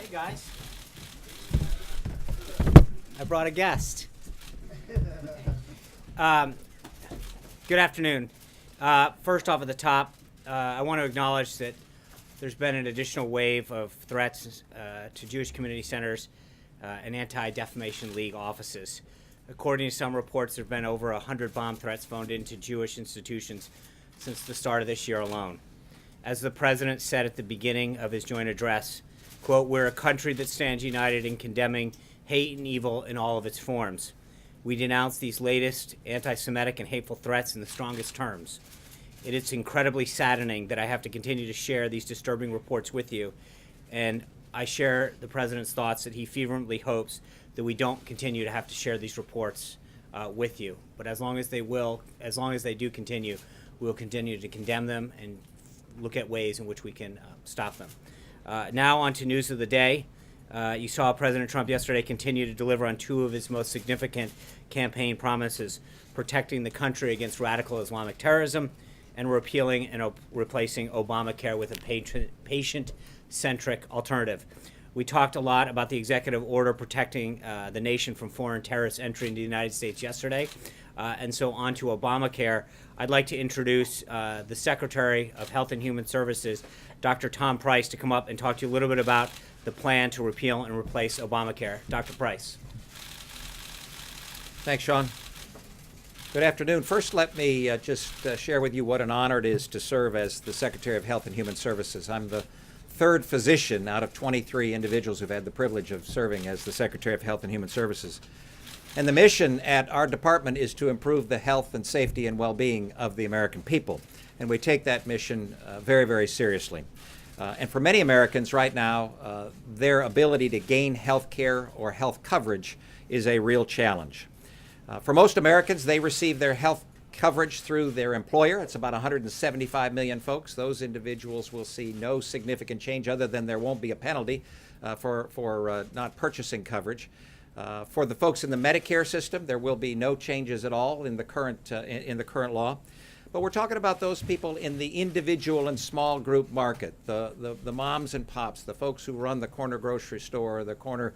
Hey guys, I brought a guest. Good afternoon. First off at the top, I want to acknowledge that there's been an additional wave of threats to Jewish community centers and Anti-Defamation League offices. According to some reports, there have been over 100 bomb threats phoned into Jewish institutions since the start of this year alone. As the president said at the beginning of his joint address, quote, "We're a country that stands united in condemning hate and evil in all of its forms. We denounce these latest anti-Semitic and hateful threats in the strongest terms. It is incredibly saddening that I have to continue to share these disturbing reports with you, and I share the president's thoughts that he fervently hopes that we don't continue to have to share these reports with you. But as long as they do continue, we'll continue to condemn them and look at ways in which we can stop them. Now on to news of the day. You saw President Trump yesterday continue to deliver on two of his most significant campaign promises, protecting the country against radical Islamic terrorism and repealing and replacing Obamacare with a patient-centric alternative. We talked a lot about the executive order protecting the nation from foreign terrorist entry into the United States yesterday. And so on to Obamacare. I'd like to introduce the Secretary of Health and Human Services, Dr. Tom Price, to come up and talk to you a little bit about the plan to repeal and replace Obamacare. Dr. Price. Thanks, Sean. Good afternoon. First, let me just share with you what an honor it is to serve as the Secretary of Health and Human Services. I'm the third physician out of 23 individuals who've had the privilege of serving as the Secretary of Health and Human Services. And the mission at our department is to improve the health and safety and well-being of the American people. And we take that mission very, very seriously. And for many Americans right now, their ability to gain health care or health coverage is a real challenge. For most Americans, they receive their health coverage through their employer. It's about 175 million folks. Those individuals will see no significant change other than there won't be a penalty for not purchasing coverage. For the folks in the Medicare system, there will be no changes at all in the current law. But we're talking about those people in the individual and small group market, the moms and pops, the folks who run the corner grocery store or the corner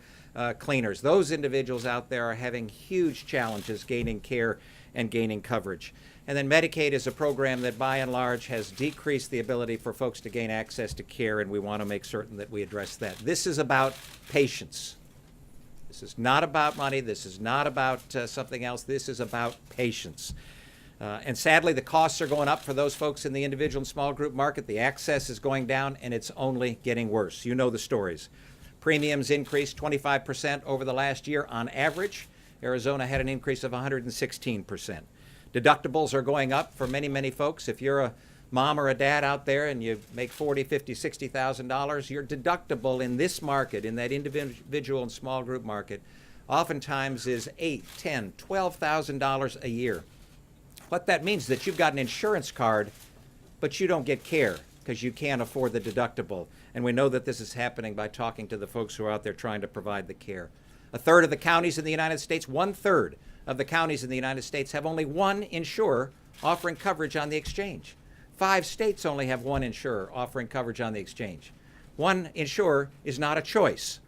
cleaners. Those individuals out there are having huge challenges gaining care and gaining coverage. And then Medicaid is a program that by and large has decreased the ability for folks to gain access to care, and we want to make certain that we address that. This is about patients. This is not about money. This is not about something else. This is about patients. And sadly, the costs are going up for those folks in the individual and small group market. The access is going down, and it's only getting worse. You know the stories. Premiums increased 25% over the last year on average. Arizona had an increase of 116%. Deductibles are going up for many, many folks. If you're a mom or a dad out there and you make $40,000, $50,000, $60,000, your deductible in this market, in that individual and small group market, oftentimes is $8,000, $10,000, $12,000 a year. What that means is that you've got an insurance card, but you don't get care because you can't afford the deductible. And we know that this is happening by talking to the folks who are out there trying to provide the care. A third of the counties in the United States, 1/3 of the counties in the United States have only one insurer offering coverage on the exchange. 5 states only have one insurer offering coverage on the exchange. One insurer is not a choice.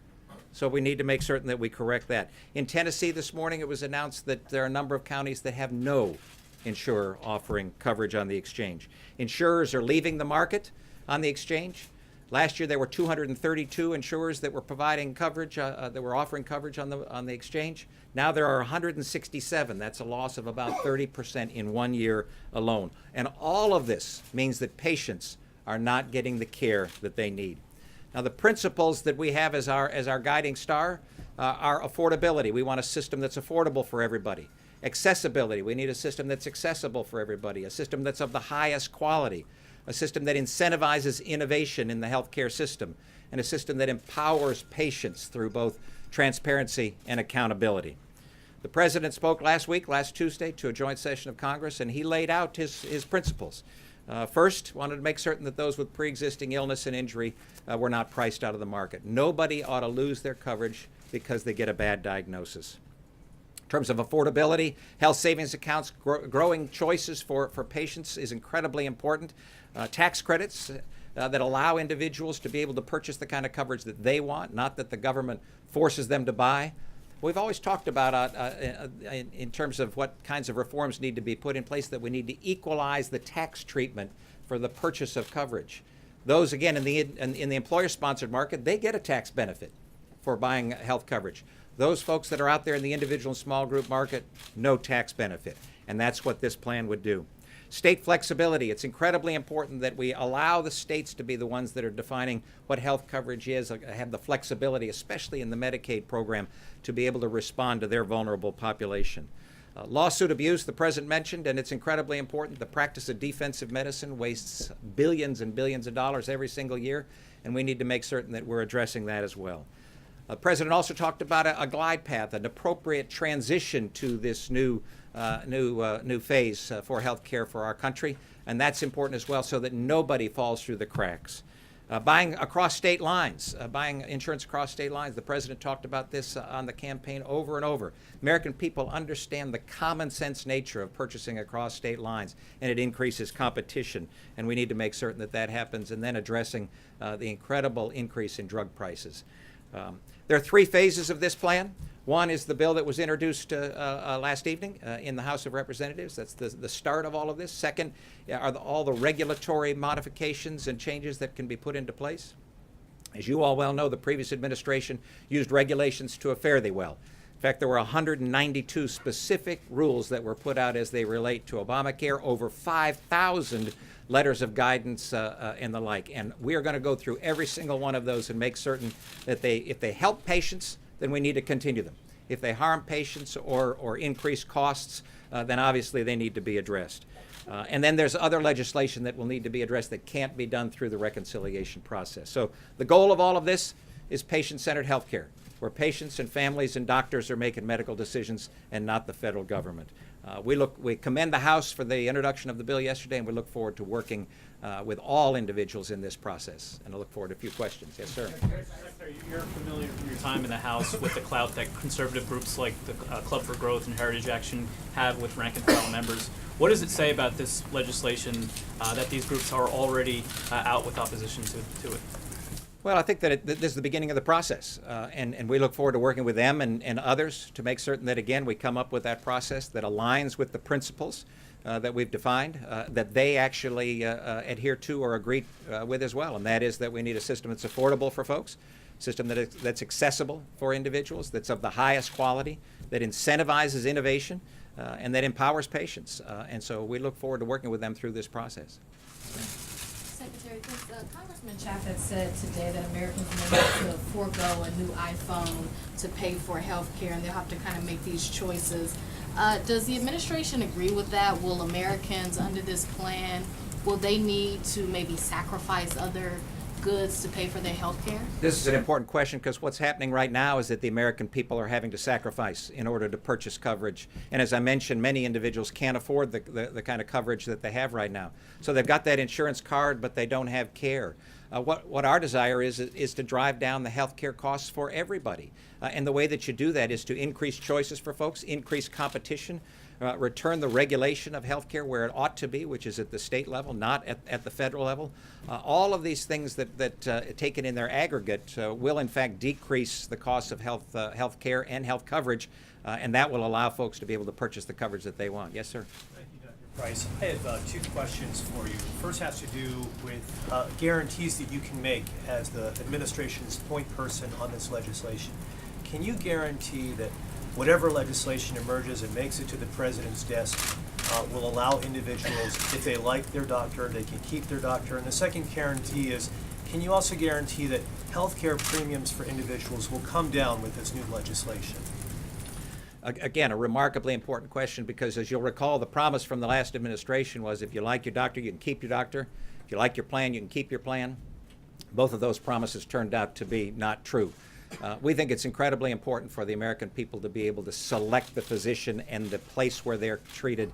So we need to make certain that we correct that. In Tennessee this morning, it was announced that there are a number of counties that have no insurer offering coverage on the exchange. Insurers are leaving the market on the exchange. Last year, there were 232 insurers that were providing coverage, that were offering coverage on the exchange. Now there are 167. That's a loss of about 30% in 1 year alone. And all of this means that patients are not getting the care that they need. Now, the principles that we have as our guiding star are affordability. We want a system that's affordable for everybody. Accessibility. We need a system that's accessible for everybody, a system that's of the highest quality, a system that incentivizes innovation in the healthcare system, and a system that empowers patients through both transparency and accountability. The president spoke last Tuesday, to a joint session of Congress, and he laid out his principles. First, wanted to make certain that those with pre-existing illness and injury were not priced out of the market. Nobody ought to lose their coverage because they get a bad diagnosis. In terms of affordability, health savings accounts, growing choices for patients is incredibly important. Tax credits that allow individuals to be able to purchase the kind of coverage that they want, not that the government forces them to buy. We've always talked about, in terms of what kinds of reforms need to be put in place, that we need to equalize the tax treatment for the purchase of coverage. Those, again, in the employer-sponsored market, they get a tax benefit for buying health coverage. Those folks that are out there in the individual and small group market, no tax benefit. And that's what this plan would do. State flexibility. It's incredibly important that we allow the states to be the ones that are defining what health coverage is, have the flexibility, especially in the Medicaid program, to be able to respond to their vulnerable population. Lawsuit abuse, the President mentioned, and it's incredibly important. The practice of defensive medicine wastes billions and billions of dollars every single year, and we need to make certain that we're addressing that as well. The President also talked about a glide path, an appropriate transition to this new phase for health care for our country, and that's important as well so that nobody falls through the cracks. Buying across state lines, buying insurance across state lines. The President talked about this on the campaign over and over. American people understand the common sense nature of purchasing across state lines, and it increases competition, and we need to make certain that that happens, and then addressing the incredible increase in drug prices. There are three phases of this plan. One is the bill that was introduced last evening in the House of Representatives. That's the start of all of this. Second are all the regulatory modifications and changes that can be put into place. As you all well know, the previous administration used regulations to a fare thee well. In fact, there were 192 specific rules that were put out as they relate to Obamacare, over 5,000 letters of guidance and the like. And we are going to go through every single one of those and make certain that if they help patients, then we need to continue them. If they harm patients or increase costs, then obviously they need to be addressed. And then there's other legislation that will need to be addressed that can't be done through the reconciliation process. So the goal of all of this is patient-centered health care, where patients and families and doctors are making medical decisions and not the federal government. We commend the House for the introduction of the bill yesterday, and we look forward to working with all individuals in this process. And I look forward to a few questions. Yes, sir. Secretary, you're familiar from your time in the House with the clout that conservative groups like the Club for Growth and Heritage Action have with rank and file members. What does it say about this legislation that these groups are already out with opposition to it? Well, I think that this is the beginning of the process, and we look forward to working with them and others to make certain that, again, we come up with that process that aligns with the principles that we've defined, that they actually adhere to or agree with as well, and that is that we need a system that's affordable for folks, a system that's accessible for individuals, that's of the highest quality, that incentivizes innovation, and that empowers patients. And so we look forward to working with them through this process. Secretary, Congressman Chaffetz said today that Americans may have to forego a new iPhone to pay for health care, and they'll have to kind of make these choices. Does the administration agree with that? Will Americans under this plan, will they need to maybe sacrifice other goods to pay for their health care? This is an important question because what's happening right now is that the American people are having to sacrifice in order to purchase coverage. And as I mentioned, many individuals can't afford the kind of coverage that they have right now. So they've got that insurance card, but they don't have care. What our desire is to drive down the health care costs for everybody. And the way that you do that is to increase choices for folks, increase competition, return the regulation of health care where it ought to be, which is at the state level, not at the federal level. All of these things that taken in their aggregate will in fact decrease the cost of health care and health coverage, and that will allow folks to be able to purchase the coverage that they want. Yes, sir. Thank you, Dr. Price. I have two questions for you. First has to do with guarantees that you can make as the administration's point person on this legislation. Can you guarantee that whatever legislation emerges and makes it to the president's desk will allow individuals, if they like their doctor, they can keep their doctor? And the second guarantee is, can you also guarantee that health care premiums for individuals will come down with this new legislation? Again, a remarkably important question because, as you'll recall, the promise from the last administration was if you like your doctor, you can keep your doctor. If you like your plan, you can keep your plan. Both of those promises turned out to be not true. We think it's incredibly important for the American people to be able to select the physician and the place where they're treated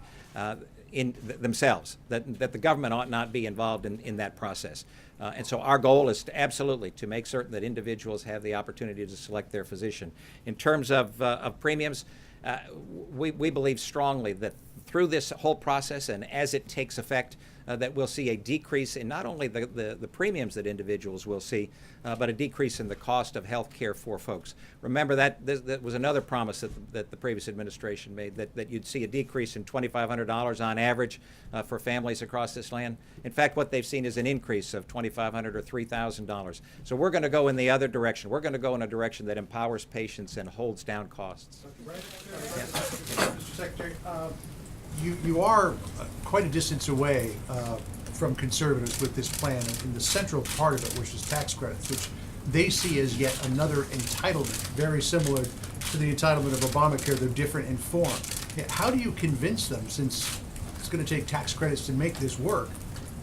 themselves, that the government ought not be involved in that process. And so our goal is to absolutely to make certain that individuals have the opportunity to select their physician. In terms of premiums, we believe strongly that through this whole process and as it takes effect, that we'll see a decrease in not only the premiums that individuals will see, but a decrease in the cost of health care for folks. Remember that was another promise that the previous administration made, that you'd see a decrease in $2,500 on average for families across this land. In fact, what they've seen is an increase of $2,500 or $3,000. So we're going to go in the other direction. We're going to go in a direction that empowers patients and holds down costs. Mr. Secretary, you are quite a distance away from conservatives with this plan in the central part of it, which is tax credits, which they see as yet another entitlement, very similar to the entitlement of Obamacare, though different in form. How do you convince them, since it's going to take tax credits to make this work,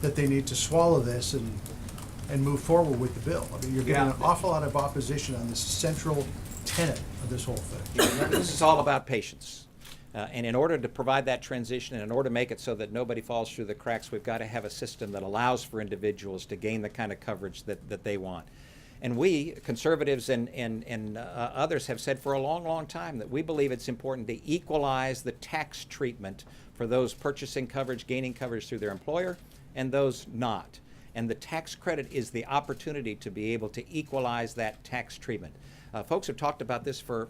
that they need to swallow this and move forward with the bill? I mean, you're getting an awful lot of opposition on this central tenet of this whole thing. This is all about patients. And in order to provide that transition, and in order to make it so that nobody falls through the cracks, we've got to have a system that allows for individuals to gain the kind of coverage that they want. And we, conservatives and others, have said for a long, long time that we believe it's important to equalize the tax treatment for those purchasing coverage, gaining coverage through their employer, and those not. And the tax credit is the opportunity to be able to equalize that tax treatment. Folks have talked about this for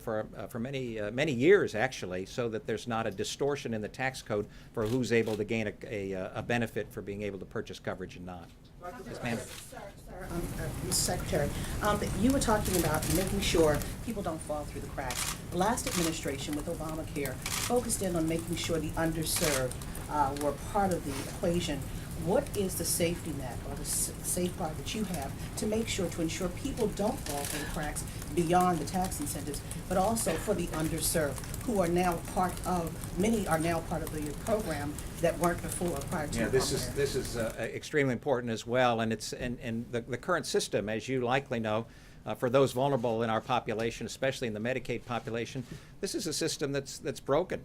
many years, actually, so that there's not a distortion in the tax code for who's able to gain a benefit for being able to purchase coverage and not. Yes, ma'am. Sir, Mr. Secretary, you were talking about making sure people don't fall through the cracks. The last administration with Obamacare focused in on making sure the underserved were part of the equation. What is the safety net or the safeguard that you have to make sure, to ensure people don't fall through the cracks beyond the tax incentives, but also for the underserved, who are now many are now part of the program that weren't before prior to Obamacare? This is extremely important as well, and the current system, as you likely know, for those vulnerable in our population, especially in the Medicaid population, this is a system that's broken.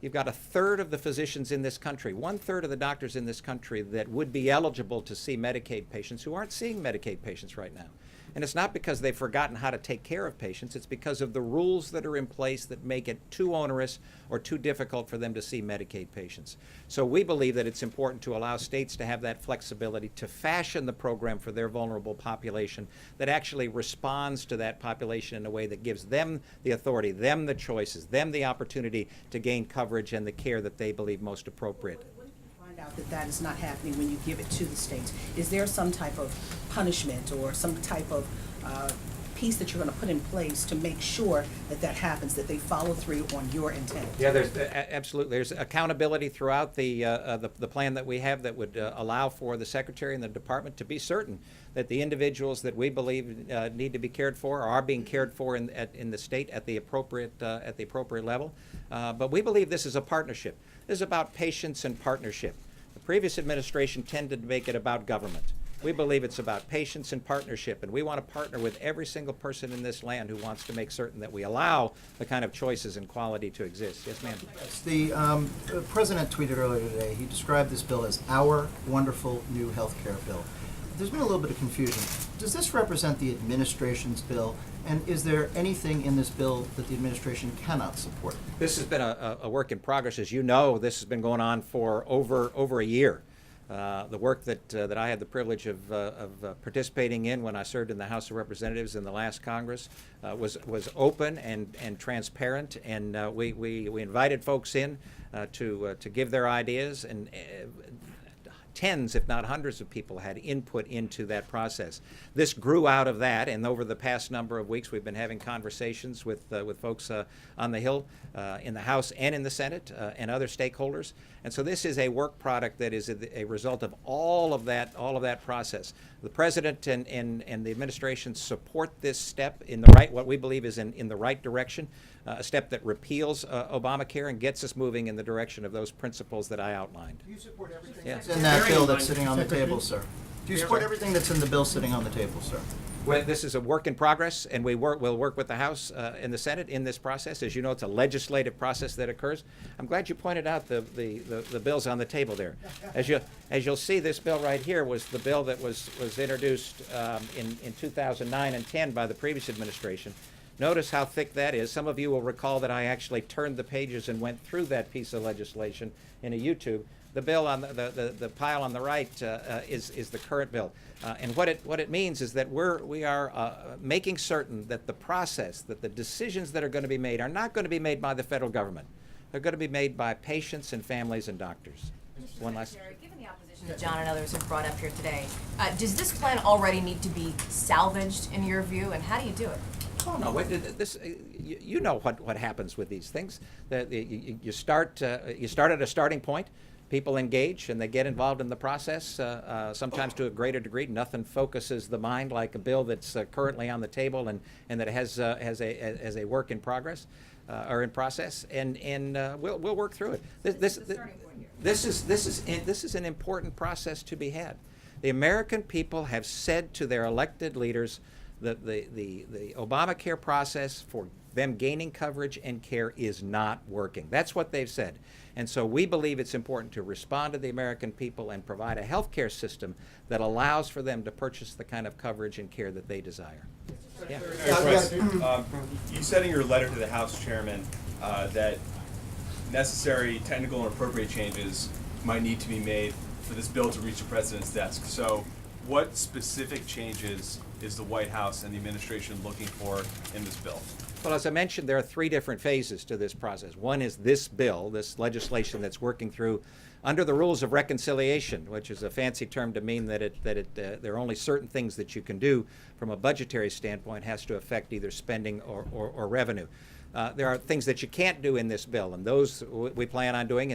You've got a third of the physicians in this country, 1/3 of the doctors in this country that would be eligible to see Medicaid patients who aren't seeing Medicaid patients right now. And it's not because they've forgotten how to take care of patients, it's because of the rules that are in place that make it too onerous or too difficult for them to see Medicaid patients. So we believe that it's important to allow states to have that flexibility to fashion the program for their vulnerable population that actually responds to that population in a way that gives them the authority, them the choices, them the opportunity to gain coverage and the care that they believe most appropriate. What if you find out that is not happening when you give it to the states? Is there some type of punishment or some type of piece that you're going to put in place to make sure that happens, that they follow through on your intent? Yeah, there's absolutely. There's accountability throughout the plan that we have that would allow for the Secretary and the Department to be certain that the individuals that we believe need to be cared for are being cared for in the state at the appropriate level. But we believe this is a partnership. This is about patience and partnership. The previous administration tended to make it about government. We believe it's about patience and partnership, and we want to partner with every single person in this land who wants to make certain that we allow the kind of choices and quality to exist. Yes, ma'am. The president tweeted earlier today, he described this bill as our wonderful new health care bill. There's been a little bit of confusion. Does this represent the administration's bill, and is there anything in this bill that the administration cannot support? This has been a work in progress. As you know, this has been going on for over a year. The work that I had the privilege of participating in when I served in the House of Representatives in the last Congress was open and transparent, and we invited folks in to give their ideas, and tens, if not hundreds of people had input into that process. This grew out of that, and over the past number of weeks we've been having conversations with folks on the Hill, in the House and in the Senate, and other stakeholders. And so this is a work product that is a result of all of that process. The President and the administration support this step in the right, what we believe is in the right direction, a step that repeals Obamacare and gets us moving in the direction of those principles that I outlined. Do you support everything Yeah. that's in that bill that's sitting on the table, sir? Do you support everything that's in the bill sitting on the table, sir? Well, this is a work in progress, and we'll work with the House and the Senate in this process. As you know, it's a legislative process that occurs. I'm glad you pointed out the bills on the table there. As you'll see, this bill right here was the bill that was introduced in 2009 and 10 by the previous administration. Notice how thick that is. Some of you will recall that I actually turned the pages and went through that piece of legislation in a YouTube. The bill on the pile on the right is the current bill, and what it means is that we are making certain that the process, that the decisions that are going to be made are not going to be made by the federal government. They're going to be made by patients and families and doctors. One last. Secretary, given the opposition that John and others have brought up here today, does this plan already need to be salvaged in your view, and how do you do it? Oh no! You know what happens with these things. You start at a starting point. People engage and they get involved in the process. Sometimes to a greater degree. Nothing focuses the mind like a bill that's currently on the table and that has a work in progress or in process. And we'll work through it. This is an important process to be had. The American people have said to their elected leaders that the Obamacare process for them gaining coverage and care is not working. That's what they've said. And so we believe it's important to respond to the American people and provide a health care system that allows for them to purchase the kind of coverage and care that they desire. Yeah. You said in your letter to the House Chairman that necessary technical and appropriate changes might need to be made for this bill to reach the President's desk. So what specific changes is the White House and the administration looking for in this bill? Well, as I mentioned, there are three different phases to this process. One is this bill, this legislation that's working through under the rules of reconciliation, which is a fancy term to mean that there are only certain things that you can do from a budgetary standpoint has to affect either spending or revenue. There are things that you can't do in this bill, and those we plan on doing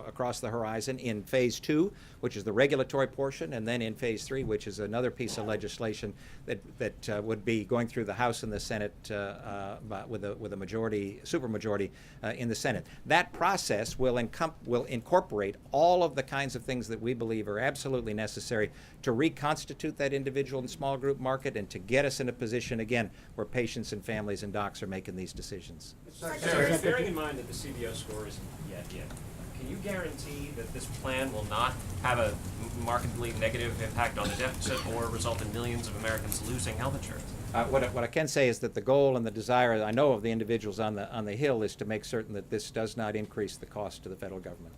across the horizon in Phase 2, which is the regulatory portion, and then in Phase 3, which is another piece of legislation that would be going through the House and the Senate with a majority, supermajority in the Senate. That process will incorporate all of the kinds of things that we believe are absolutely necessary to reconstitute that individual and small group market and to get us in a position again where patients and families and docs are making these decisions. Secretary, bearing in mind that the CBO score isn't yet, can you guarantee that this plan will not have a markedly negative impact on the deficit or result in millions of Americans losing health insurance? What I can say is that the goal and the desire, I know, of the individuals on the Hill is to make certain that this does not increase the cost to the federal government.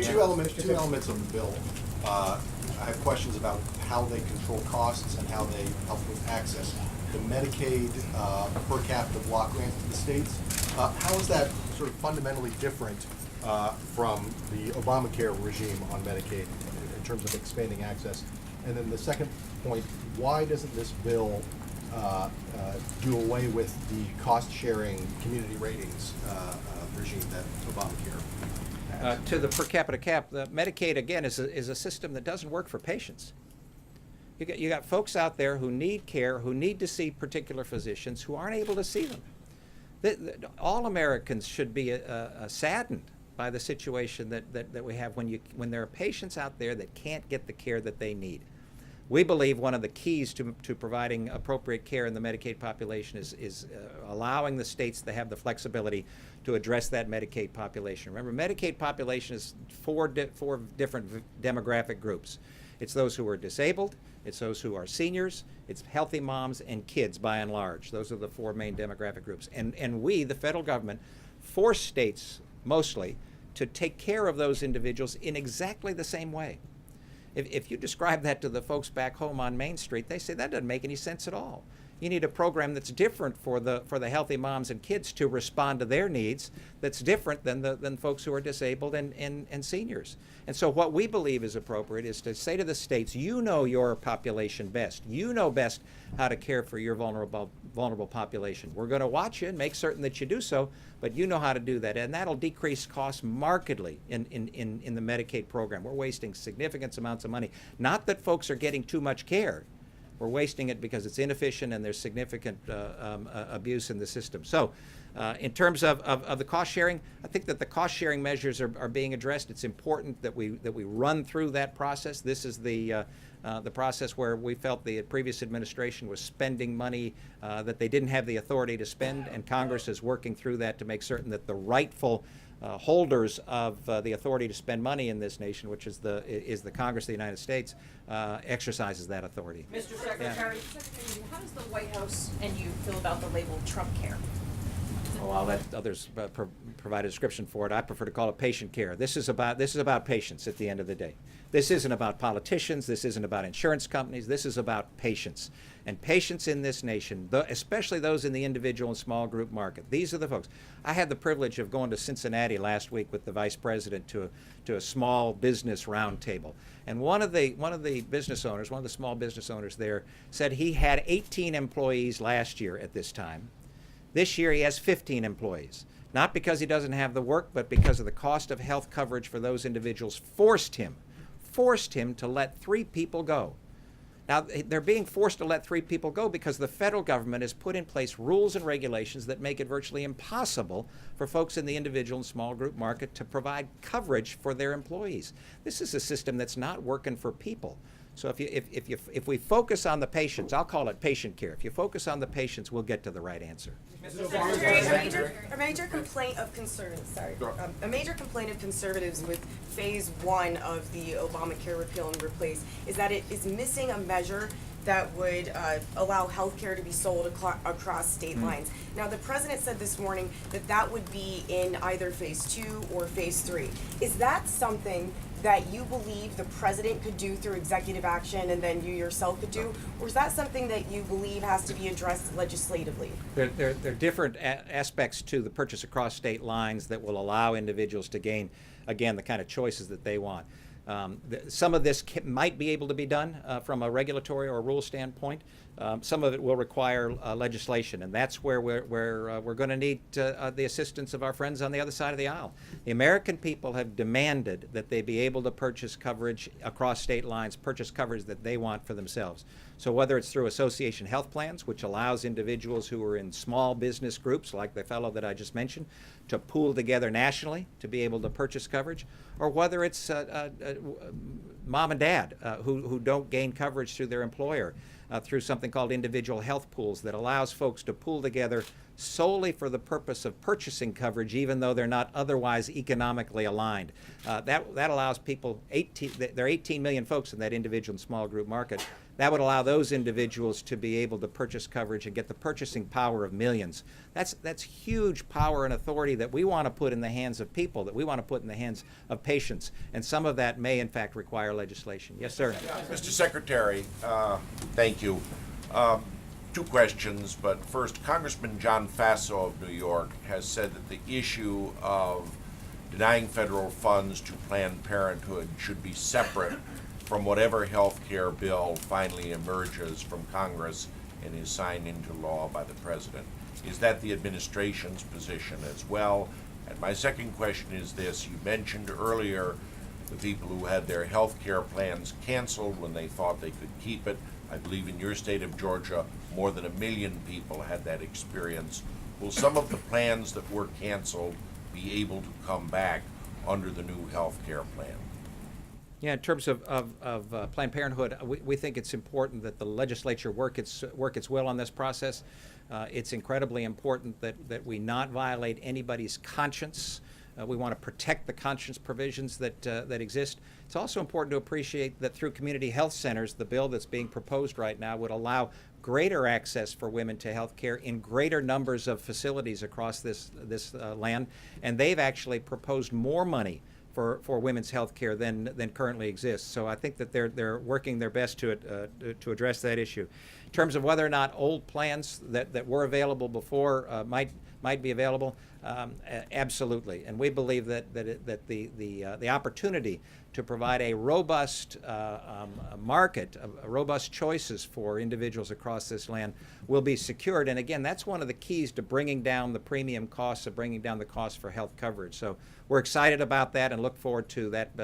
Two elements of the bill. I have questions about how they control costs and how they help with access. The Medicaid per capita block grant to the states. How is that sort of fundamentally different from the Obamacare regime on Medicaid in terms of expanding access? And then the second point, why doesn't this bill do away with the cost-sharing community ratings regime that Obamacare has? To the per capita cap, the Medicaid, again, is a system that doesn't work for patients. You got folks out there who need care, who need to see particular physicians, who aren't able to see them. All Americans should be saddened by the situation that we have when there are patients out there that can't get the care that they need. We believe one of the keys to providing appropriate care in the Medicaid population is allowing the states to have the flexibility to address that Medicaid population. Remember, Medicaid population is four different demographic groups. It's those who are disabled, it's those who are seniors, it's healthy moms and kids by and large. Those are the four main demographic groups. And we, the federal government, force states mostly to take care of those individuals in exactly the same way. If you describe that to the folks back home on Main Street, they say that doesn't make any sense at all. You need a program that's different for the healthy moms and kids to respond to their needs, that's different than folks who are disabled and seniors. And so what we believe is appropriate is to say to the states, you know your population best. You know best how to care for your vulnerable population. We're going to watch you and make certain that you do so, but you know how to do that. And that'll decrease costs markedly in the Medicaid program. We're wasting significant amounts of money. Not that folks are getting too much care. We're wasting it because it's inefficient and there's significant abuse in the system. So in terms of the cost sharing, I think that the cost sharing measures are being addressed. It's important that we run through that process. This is the process where we felt the previous administration was spending money that they didn't have the authority to spend, and Congress is working through that to make certain that the rightful holders of the authority to spend money in this nation, which is the Congress of the United States, exercises that authority. Mr. Secretary, how does the White House and you feel about the label Trump Care? Oh, I'll let others provide a description for it. I prefer to call it patient care. This is about patients at the end of the day. This isn't about politicians. This isn't about insurance companies. This is about patients. And patients in this nation, especially those in the individual and small group market. These are the folks. I had the privilege of going to Cincinnati last week with the vice president to a small business roundtable. And one of the business owners, one of the small business owners there, said he had 18 employees last year at this time. This year he has 15 employees. Not because he doesn't have the work, but because of the cost of health coverage for those individuals forced him to let 3 people go. Now, they're being forced to let 3 people go because the federal government has put in place rules and regulations that make it virtually impossible for folks in the individual and small group market to provide coverage for their employees. This is a system that's not working for people. So if we focus on the patients, I'll call it patient care. If you focus on the patients, we'll get to the right answer. A major complaint of conservatives with phase 1 of the Obamacare repeal and replace is that it is missing a measure that would allow health care to be sold across state lines. Now, the president said this morning that that would be in either phase 2 or phase 3. Is that something that you believe the president could do through executive action and then you yourself could do? Or is that something that you believe has to be addressed legislatively? There are different aspects to the purchase across state lines that will allow individuals to gain, again, the kind of choices that they want. Some of this might be able to be done from a regulatory or a rule standpoint. Some of it will require legislation, and that's where we're going to need the assistance of our friends on the other side of the aisle. The American people have demanded that they be able to purchase coverage across state lines, purchase coverage that they want for themselves. So whether it's through association health plans, which allows individuals who are in small business groups, like the fellow that I just mentioned, to pool together nationally to be able to purchase coverage, or whether it's mom and dad who don't gain coverage through their employer, through something called individual health pools that allows folks to pool together solely for the purpose of purchasing coverage, even though they're not otherwise economically aligned. That allows people, there are 18 million folks in that individual and small group market. That would allow those individuals to be able to purchase coverage and get the purchasing power of millions. That's huge power and authority that we want to put in the hands of people, that we want to put in the hands of patients. And some of that may, in fact, require legislation. Yes, sir. Mr. Secretary, thank you. 2 questions, but first, Congressman John Faso of New York has said that the issue of denying federal funds to Planned Parenthood should be separate from whatever health care bill finally emerges from Congress and is signed into law by the President. Is that the administration's position as well? And my second question is this: you mentioned earlier the people who had their health care plans canceled when they thought they could keep it. I believe in your state of Georgia, more than 1 million people had that experience. Will some of the plans that were canceled be able to come back under the new health care plan? Yeah, in terms of Planned Parenthood, we think it's important that the legislature work its will on this process. It's incredibly important that we not violate anybody's conscience. We want to protect the conscience provisions that exist. It's also important to appreciate that through community health centers, the bill that's being proposed right now would allow greater access for women to health care in greater numbers of facilities across this land. And they've actually proposed more money for women's health care than currently exists. So I think that they're working their best to address that issue. In terms of whether or not old plans that were available before might be available, absolutely. And we believe that the opportunity to provide a robust market, robust choices for individuals across this land will be secured. And again, that's one of the keys to bringing down the premium costs, of bringing down the cost for health coverage. So we're excited about that and look forward to that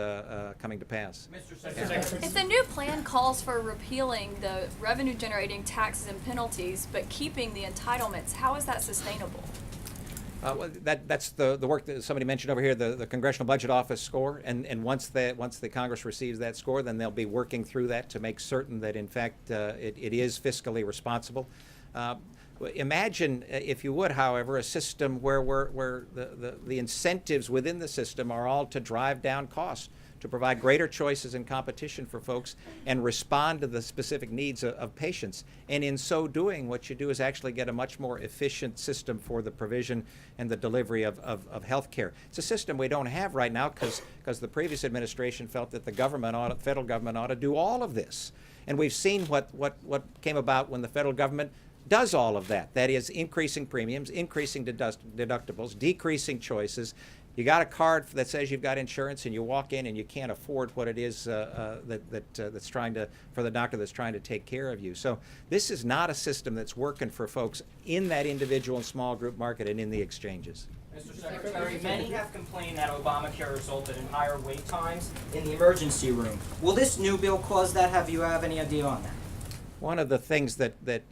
coming to pass. Mr. Secretary. If the new plan calls for repealing the revenue-generating taxes and penalties, but keeping the entitlements, how is that sustainable? Well, that's the work that somebody mentioned over here, the Congressional Budget Office score, and once the Congress receives that score, then they'll be working through that to make certain that in fact it is fiscally responsible. Imagine, if you would, however, a system where the incentives within the system are all to drive down costs, to provide greater choices and competition for folks and respond to the specific needs of patients. And in so doing, what you do is actually get a much more efficient system for the provision and the delivery of health care. It's a system we don't have right now because the previous administration felt that the federal government ought to do all of this. And we've seen what came about when the federal government does all of that. That is increasing premiums, increasing deductibles, decreasing choices. You got a card that says you've got insurance, and you walk in and you can't afford what it is that's trying to, for the doctor that's trying to take care of you. So this is not a system that's working for folks in that individual and small group market and in the exchanges. Mr. Secretary, many have complained that Obamacare resulted in higher wait times in the emergency room. Will this new bill cause that? Have you any idea on that? One of the things that the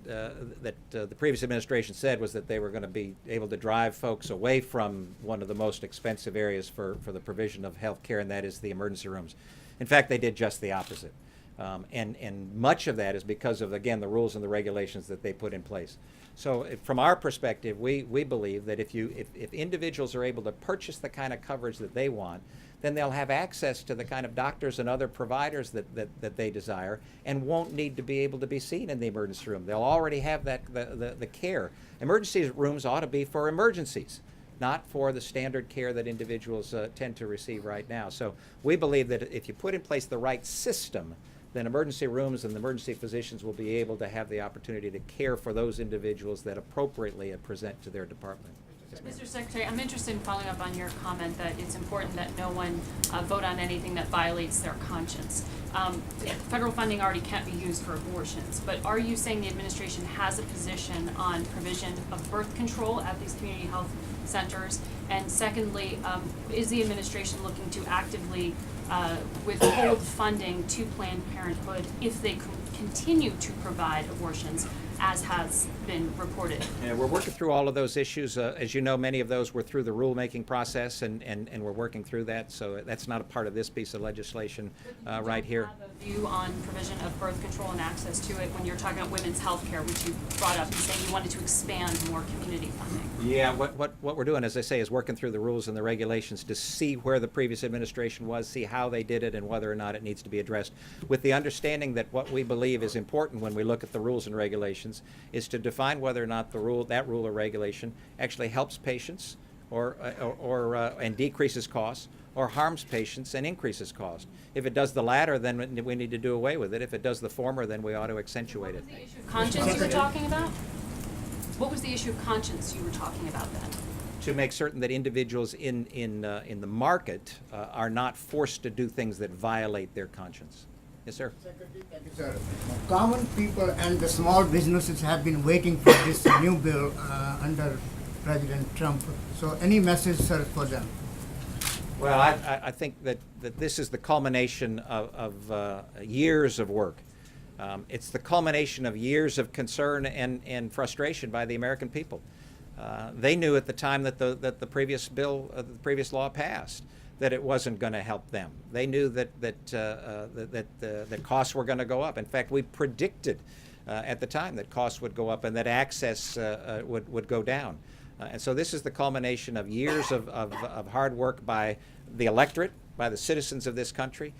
previous administration said was that they were going to be able to drive folks away from one of the most expensive areas for the provision of health care, and that is the emergency rooms. In fact, they did just the opposite. And much of that is because of, again, the rules and the regulations that they put in place. So from our perspective, we believe that if individuals are able to purchase the kind of coverage that they want, then they'll have access to the kind of doctors and other providers that they desire and won't need to be able to be seen in the emergency room. They'll already have the care. Emergency rooms ought to be for emergencies, not for the standard care that individuals tend to receive right now. So we believe that if you put in place the right system, then emergency rooms and the emergency physicians will be able to have the opportunity to care for those individuals that appropriately present to their department. Mr. Secretary, I'm interested in following up on your comment that it's important that no one vote on anything that violates their conscience. Federal funding already can't be used for abortions, but are you saying the administration has a position on provision of birth control at these community health centers? And secondly, is the administration looking to actively withhold funding to Planned Parenthood if they continue to provide abortions, as has been reported? Yeah, we're working through all of those issues. As you know, many of those were through the rulemaking process, and we're working through that. So that's not a part of this piece of legislation right here. Have a view on provision of birth control and access to it when you're talking about women's health care, which you brought up and saying you wanted to expand more community funding? Yeah, what we're doing, as I say, is working through the rules and the regulations to see where the previous administration was, see how they did it, and whether or not it needs to be addressed, with the understanding that what we believe is important when we look at the rules and regulations is to define whether or not that rule or regulation actually helps patients and decreases costs, or harms patients and increases cost. If it does the latter, then we need to do away with it. If it does the former, then we ought to accentuate it. What was the issue of conscience you were talking about? What was the issue of conscience you were talking about then? To make certain that individuals in the market are not forced to do things that violate their conscience. Yes, sir. Secretary, thank you, sir. Common people and the small businesses have been waiting for this new bill under President Trump. So any message, sir, for them? Well, I think that this is the culmination of years of work. It's the culmination of years of concern and frustration by the American people. They knew at the time that the previous bill, the previous law passed, that it wasn't going to help them. They knew that costs were going to go up. In fact, we predicted at the time that costs would go up and that access would go down. And so this is the culmination of years of hard work by the electorate, by the citizens of this country,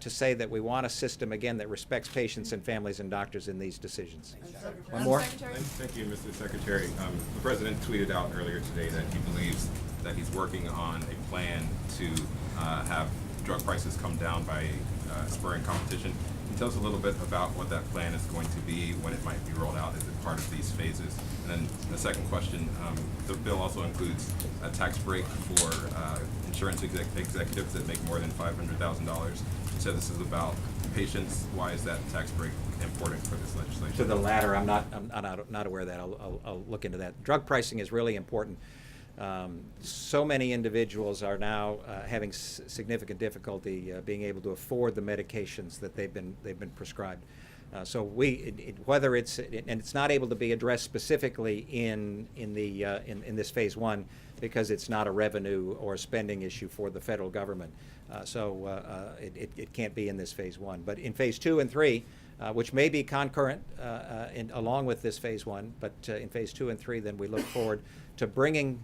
to say that we want a system, again, that respects patients and families and doctors in these decisions. One more? Thank you, Mr. Secretary. The President tweeted out earlier today that he believes that he's working on a plan to have drug prices come down by spurring competition. Can you tell us a little bit about what that plan is going to be, when it might be rolled out? Is it part of these phases? And then the second question, the bill also includes a tax break for insurance executives that make more than $500,000. You said this is about patients. Why is that tax break important for this legislation? To the latter, I'm not aware of that. I'll look into that. Drug pricing is really important. So many individuals are now having significant difficulty being able to afford the medications that they've been prescribed. So whether it's and it's not able to be addressed specifically in this phase one because it's not a revenue or a spending issue for the federal government. It can't be in this phase one. But in phase 2 and 3, which may be concurrent along with this phase one, but in phase 2 and 3, then we look forward to bringing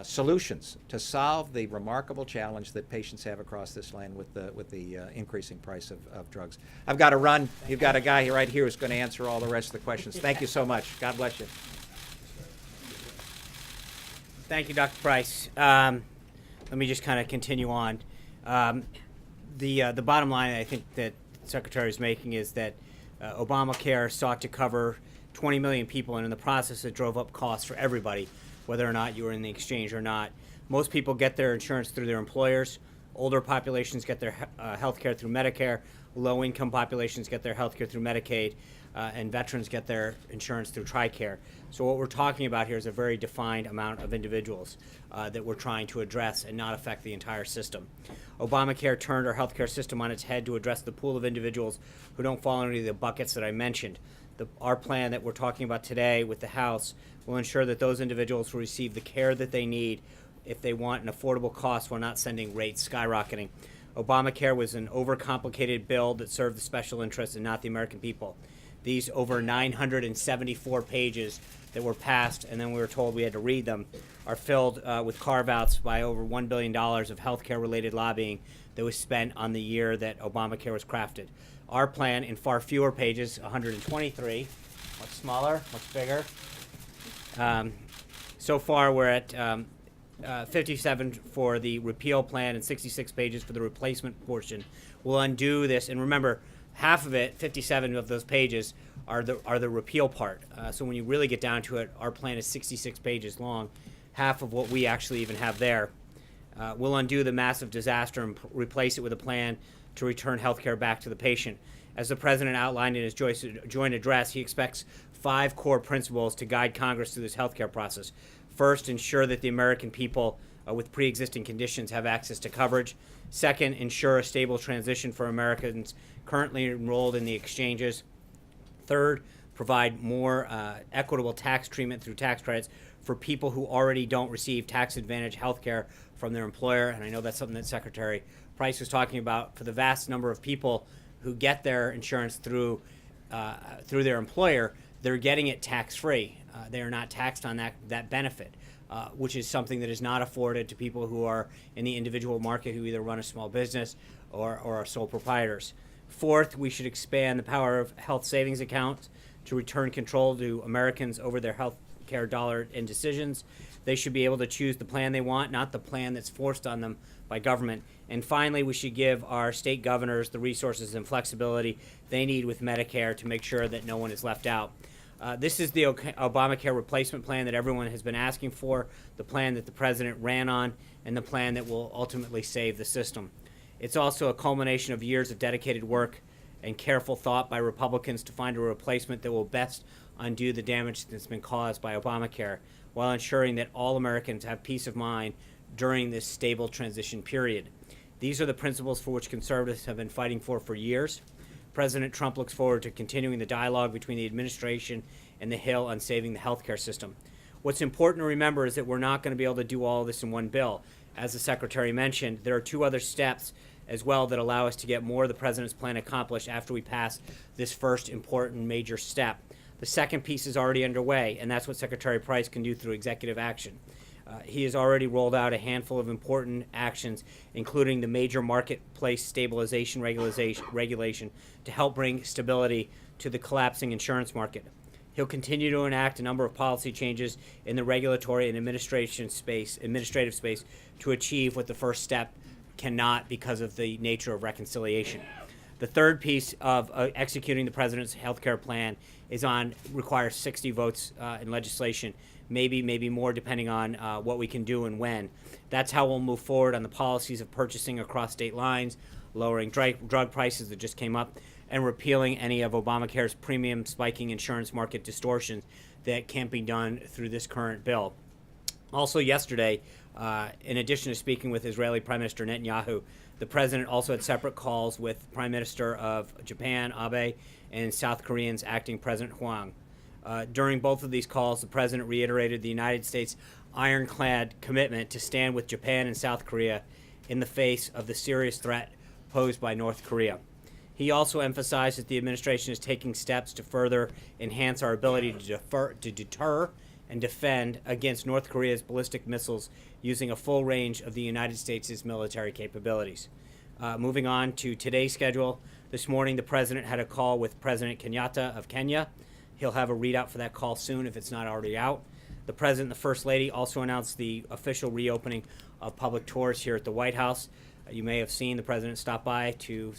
solutions to solve the remarkable challenge that patients have across this land with the increasing price of drugs. I've got to run. You've got a guy here right here who's going to answer all the rest of the questions. Thank you so much. God bless you. Thank you, Dr. Price. Let me just kind of continue on. The bottom line I think that the Secretary is making is that Obamacare sought to cover 20 million people, and in the process it drove up costs for everybody, whether or not you were in the exchange or not. Most people get their insurance through their employers. Older populations get their health care through Medicare. Low-income populations get their health care through Medicaid. And veterans get their insurance through TRICARE. So what we're talking about here is a very defined amount of individuals that we're trying to address and not affect the entire system. Obamacare turned our healthcare system on its head to address the pool of individuals who don't fall into the buckets that I mentioned. Our plan that we're talking about today with the House will ensure that those individuals will receive the care that they need if they want an affordable cost while not sending rates skyrocketing. Obamacare was an overcomplicated bill that served the special interests and not the American people. These over 974 pages that were passed, and then we were told we had to read them, are filled with carve-outs by over $1 billion of healthcare-related lobbying that was spent on the year that Obamacare was crafted. Our plan, in far fewer pages, 123, much smaller, much bigger. So far, we're at 57 for the repeal plan and 66 pages for the replacement portion. We'll undo this, and remember, half of it, 57 of those pages, are the repeal part. So when you really get down to it, our plan is 66 pages long, half of what we actually even have there. We'll undo the massive disaster and replace it with a plan to return health care back to the patient. As the President outlined in his joint address, he expects 5 core principles to guide Congress through this health care process. First, ensure that the American people with pre-existing conditions have access to coverage. Second, ensure a stable transition for Americans currently enrolled in the exchanges. Third, provide more equitable tax treatment through tax credits for people who already don't receive tax advantage health care from their employer. And I know that's something that Secretary Price was talking about. For the vast number of people who get their insurance through their employer, they're getting it tax-free. They are not taxed on that benefit, which is something that is not afforded to people who are in the individual market who either run a small business or are sole proprietors. Fourth, we should expand the power of health savings accounts to return control to Americans over their health care dollar and decisions. They should be able to choose the plan they want, not the plan that's forced on them by government. And finally, we should give our state governors the resources and flexibility they need with Medicare to make sure that no one is left out. This is the Obamacare replacement plan that everyone has been asking for, the plan that the President ran on, and the plan that will ultimately save the system. It's also a culmination of years of dedicated work and careful thought by Republicans to find a replacement that will best undo the damage that's been caused by Obamacare, while ensuring that all Americans have peace of mind during this stable transition period. These are the principles for which conservatives have been fighting for years. President Trump looks forward to continuing the dialogue between the administration and the Hill on saving the healthcare system. What's important to remember is that we're not going to be able to do all of this in one bill. As the Secretary mentioned, there are 2 other steps as well that allow us to get more of the President's plan accomplished after we pass this first important major step. The second piece is already underway, and that's what Secretary Price can do through executive action. He has already rolled out a handful of important actions, including the major marketplace stabilization regulation to help bring stability to the collapsing insurance market. He'll continue to enact a number of policy changes in the regulatory and administrative space to achieve what the first step cannot because of the nature of reconciliation. The third piece of executing the President's health care plan requires 60 votes in legislation, maybe more depending on what we can do and when. That's how we'll move forward on the policies of purchasing across state lines, lowering drug prices that just came up, and repealing any of Obamacare's premium spiking insurance market distortions that can't be done through this current bill. Also yesterday, in addition to speaking with Israeli Prime Minister Netanyahu, the President also had separate calls with Prime Minister of Japan, Abe, and South Korean's acting President Hwang. During both of these calls, the President reiterated the United States' ironclad commitment to stand with Japan and South Korea in the face of the serious threat posed by North Korea. He also emphasized that the administration is taking steps to further enhance our ability to deter and defend against North Korea's ballistic missiles using a full range of the United States' military capabilities. Moving on to today's schedule, this morning the President had a call with President Kenyatta of Kenya. He'll have a readout for that call soon if it's not already out. The President and the First Lady also announced the official reopening of public tours here at the White House. You may have seen the President stop by to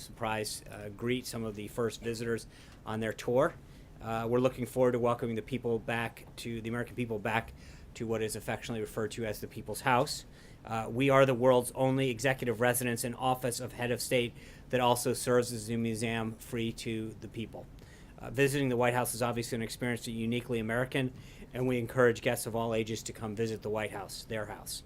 greet some of the first visitors on their tour. We're looking forward to welcoming the American people back to what is affectionately referred to as the People's House. We are the world's only executive residence and office of head of state that also serves as a museum free to the people. Visiting the White House is obviously an experience that's uniquely American, and we encourage guests of all ages to come visit the White House, their house.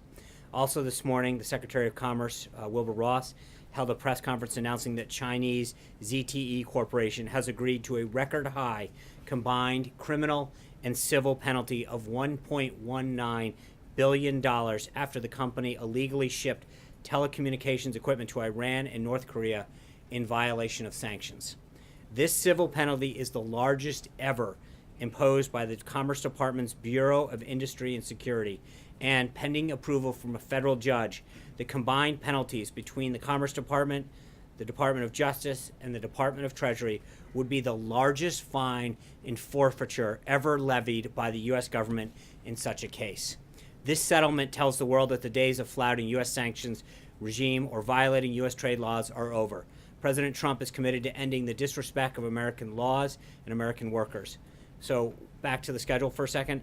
Also this morning, the Secretary of Commerce, Wilbur Ross, held a press conference announcing that Chinese ZTE Corporation has agreed to a record high combined criminal and civil penalty of $1.19 billion after the company illegally shipped telecommunications equipment to Iran and North Korea in violation of sanctions. This civil penalty is the largest ever imposed by the Commerce Department's Bureau of Industry and Security, and pending approval from a federal judge, the combined penalties between the Commerce Department, the Department of Justice, and the Department of Treasury would be the largest fine and forfeiture ever levied by the U.S. government in such a case. This settlement tells the world that the days of flouting U.S. sanctions regime or violating U.S. trade laws are over. President Trump is committed to ending the disrespect of American laws and American workers. So back to the schedule for a second.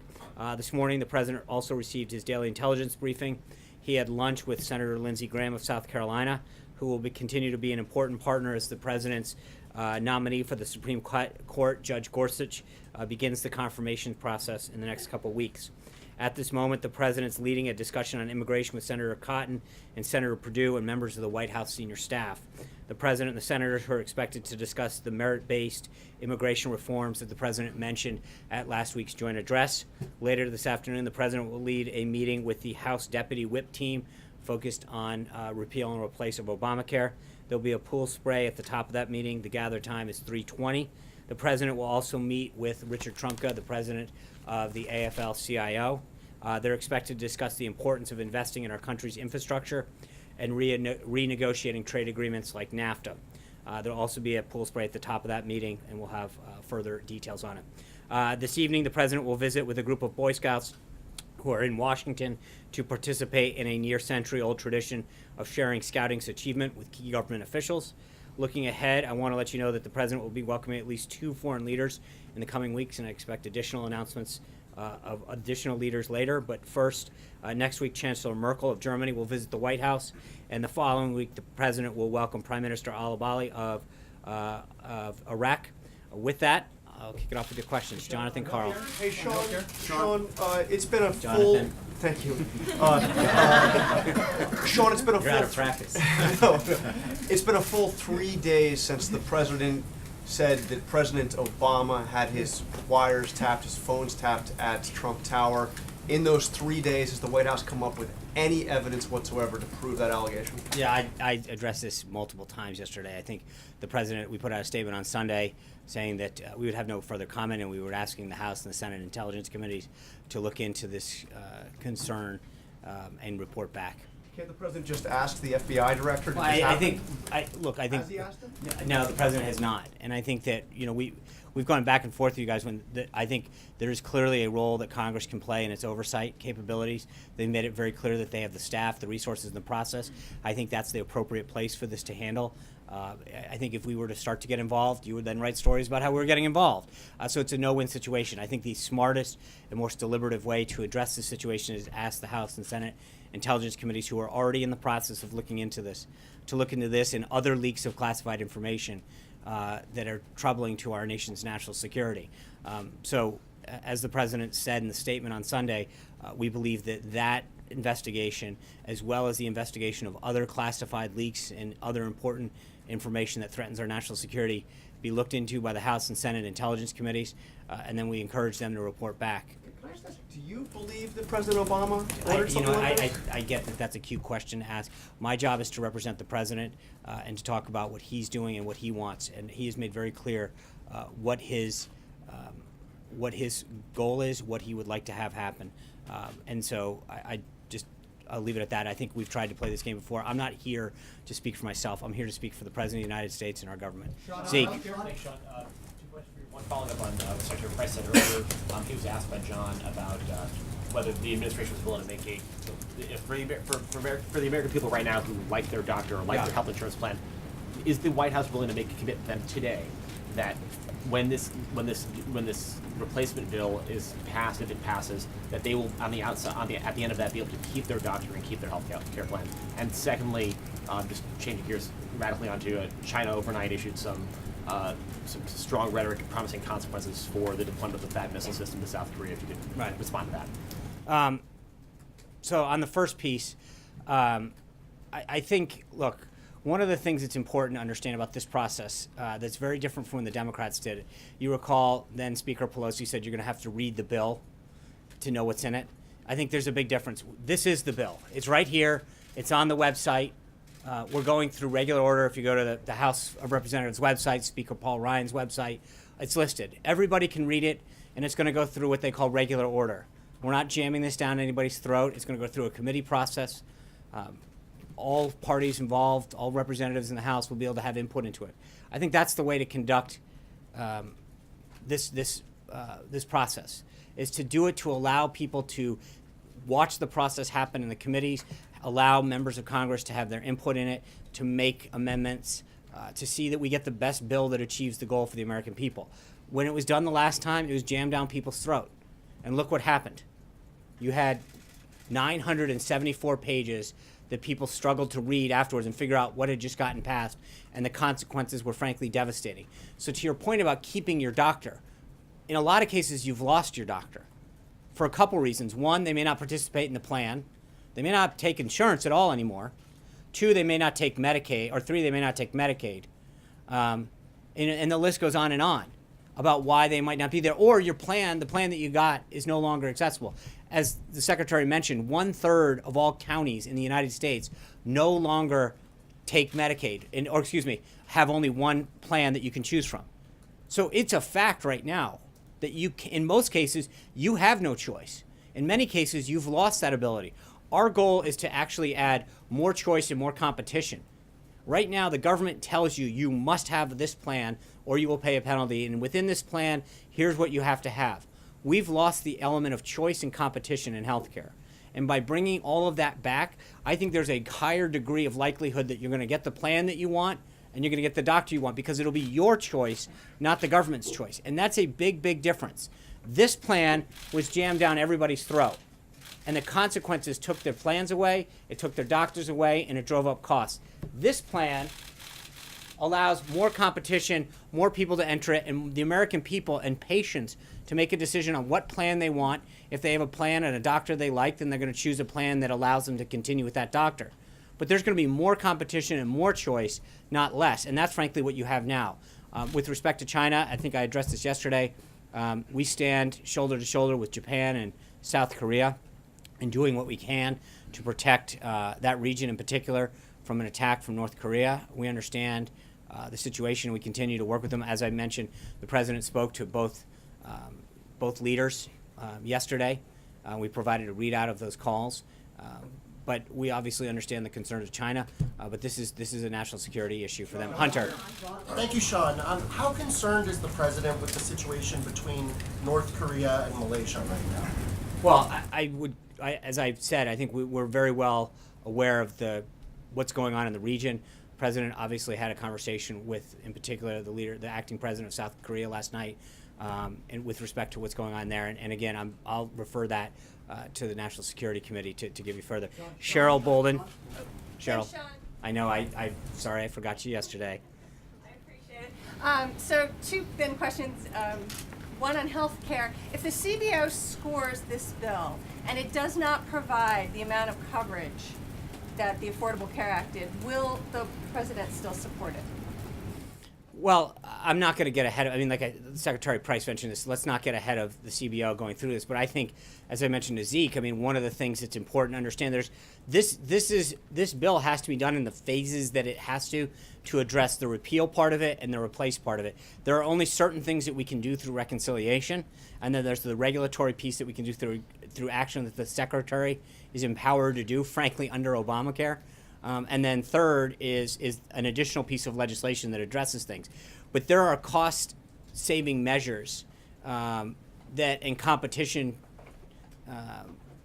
This morning, the President also received his daily intelligence briefing. He had lunch with Senator Lindsey Graham of South Carolina, who will continue to be an important partner as the President's nominee for the Supreme Court. Judge Gorsuch begins the confirmation process in the next couple weeks. At this moment, the President's leading a discussion on immigration with Senator Cotton and Senator Perdue and members of the White House senior staff. The President and the Senators are expected to discuss the merit-based immigration reforms that the President mentioned at last week's joint address. Later this afternoon, the President will lead a meeting with the House Deputy Whip team focused on repeal and replace of Obamacare. There'll be a pool spray at the top of that meeting. The gather time is 3:20. The President will also meet with Richard Trumka, the President of the AFL-CIO. They're expected to discuss the importance of investing in our country's infrastructure and renegotiating trade agreements like NAFTA. There'll also be a pool spray at the top of that meeting, and we'll have further details on it. This evening, the President will visit with a group of Boy Scouts who are in Washington to participate in a near-century-old tradition of sharing Scouting's achievement with key government officials. Looking ahead, I want to let you know that the President will be welcoming at least 2 foreign leaders in the coming weeks, and I expect additional announcements of additional leaders later. But first, next week, Chancellor Merkel of Germany will visit the White House, and the following week, the President will welcome Prime Minister al-Abadi of Iraq. With that, I'll kick it off with your questions. Jonathan Carl. Hey, Sean, it's been a full... Jonathan. Thank you. Sean, it's been a You're out of practice. No, it's been a full 3 days since the President said that President Obama had his wires tapped, his phones tapped at Trump Tower. In those 3 days, has the White House come up with any evidence whatsoever to prove that allegation? Yeah, I addressed this multiple times yesterday. I think the President, we put out a statement on Sunday saying that we would have no further comment, and we were asking the House and the Senate Intelligence Committees to look into this concern and report back. Can't the President just ask the FBI director to Well, I think Has he asked him? No, the President has not, and I think that we've gone back and forth with you guys when I think there is clearly a role that Congress can play in its oversight capabilities. They made it very clear that they have the staff, the resources, and the process. I think that's the appropriate place for this to handle. I think if we were to start to get involved, you would then write stories about how we were getting involved. So it's a no-win situation. I think the smartest and most deliberative way to address this situation is ask the House and Senate Intelligence Committees, who are already in the process of looking into this, to look into this and other leaks of classified information that are troubling to our nation's national security. So, as the President said in the statement on Sunday, we believe that investigation, as well as the investigation of other classified leaks and other important information that threatens our national security, be looked into by the House and Senate Intelligence Committees, and then we encourage them to report back. Do you believe that President Obama ordered something like this? I get that that's a cute question to ask. My job is to represent the President and to talk about what he's doing and what he wants, and he has made very clear what his what his goal is, what he would like to have happen. And so I'll leave it at that. I think we've tried to play this game before. I'm not here to speak for myself. I'm here to speak for the President of the United States and our government. Zeke. Thanks, Sean. 2 questions for you. One following up on what Secretary Price said earlier. He was asked by John about whether the administration was willing to make for the American people right now who like their doctor or like their health insurance plan, is the White House willing to make a commitment to them today that when this replacement bill is passed, if it passes, that they will at the end of that be able to keep their doctor and keep their health care plan? And secondly, just changing gears radically onto China overnight issued some strong rhetoric and promising consequences for the deployment of the THAAD missile system to South Korea. If you could respond to that. So on the first piece, I think, look, one of the things that's important to understand about this process that's very different from when the Democrats did it. You recall then Speaker Pelosi said you're going to have to read the bill to know what's in it. I think there's a big difference. This is the bill. It's right here. It's on the website. We're going through regular order. If you go to the House of Representatives website, Speaker Paul Ryan's website, it's listed. Everybody can read it, and it's going to go through what they call regular order. We're not jamming this down anybody's throat. It's going to go through a committee process. All parties involved, all representatives in the House will be able to have input into it. I think that's the way to conduct this process, is to do it to allow people to watch the process happen in the committees, allow members of Congress to have their input in it, to make amendments, to see that we get the best bill that achieves the goal for the American people. When it was done the last time, it was jammed down people's throat. And look what happened. You had 974 pages that people struggled to read afterwards and figure out what had just gotten passed, and the consequences were frankly devastating. So to your point about keeping your doctor, in a lot of cases you've lost your doctor for a couple reasons. One, they may not participate in the plan. They may not take insurance at all anymore. Two, they may not take Medicaid. Or three, they may not take Medicaid. And the list goes on about why they might not be there. Or your plan, the plan that you got, is no longer accessible. As the Secretary mentioned, 1/3 of all counties in the United States no longer take Medicaid, have only one plan that you can choose from. So it's a fact right now that in most cases, you have no choice. In many cases, you've lost that ability. Our goal is to actually add more choice and more competition. Right now, the government tells you you must have this plan or you will pay a penalty. And within this plan, here's what you have to have. We've lost the element of choice and competition in healthcare. And by bringing all of that back, I think there's a higher degree of likelihood that you're going to get the plan that you want and you're going to get the doctor you want, because it'll be your choice, not the government's choice. And that's a big, big difference. This plan was jammed down everybody's throat. And the consequences took their plans away, it took their doctors away, and it drove up costs. This plan allows more competition, more people to enter it, and the American people and patients to make a decision on what plan they want. If they have a plan and a doctor they like, then they're going to choose a plan that allows them to continue with that doctor. But there's going to be more competition and more choice, not less. And that's frankly what you have now. With respect to China, I think I addressed this yesterday. We stand shoulder to shoulder with Japan and South Korea in doing what we can to protect that region in particular from an attack from North Korea. We understand the situation, and we continue to work with them. As I mentioned, the President spoke to both leaders yesterday. We provided a readout of those calls. But we obviously understand the concerns of China, but this is a national security issue for them. Hunter. Thank you, Sean. How concerned is the president with the situation between North Korea and Malaysia right now? Well, as I've said, I think we're very well aware of what's going on in the region. The president obviously had a conversation with, in particular, the acting president of South Korea last night, and with respect to what's going on there. And again, I'll refer that to the National Security Committee to give you further. Cheryl Bolden. Cheryl. I know. I'm sorry, I forgot you yesterday. I appreciate it. So two then questions. One on health care. If the CBO scores this bill and it does not provide the amount of coverage that the Affordable Care Act did, will the president still support it? Well, I'm not going to get ahead of, I mean, like Secretary Price mentioned this, let's not get ahead of the CBO going through this. But I think, as I mentioned to Zeke, I mean, one of the things that's important to understand, this bill has to be done in the phases that it has to address the repeal part of it and the replace part of it. There are only certain things that we can do through reconciliation, and then there's the regulatory piece that we can do through action that the Secretary is empowered to do, frankly, under Obamacare. And then third is an additional piece of legislation that addresses things. But there are cost-saving measures that in competition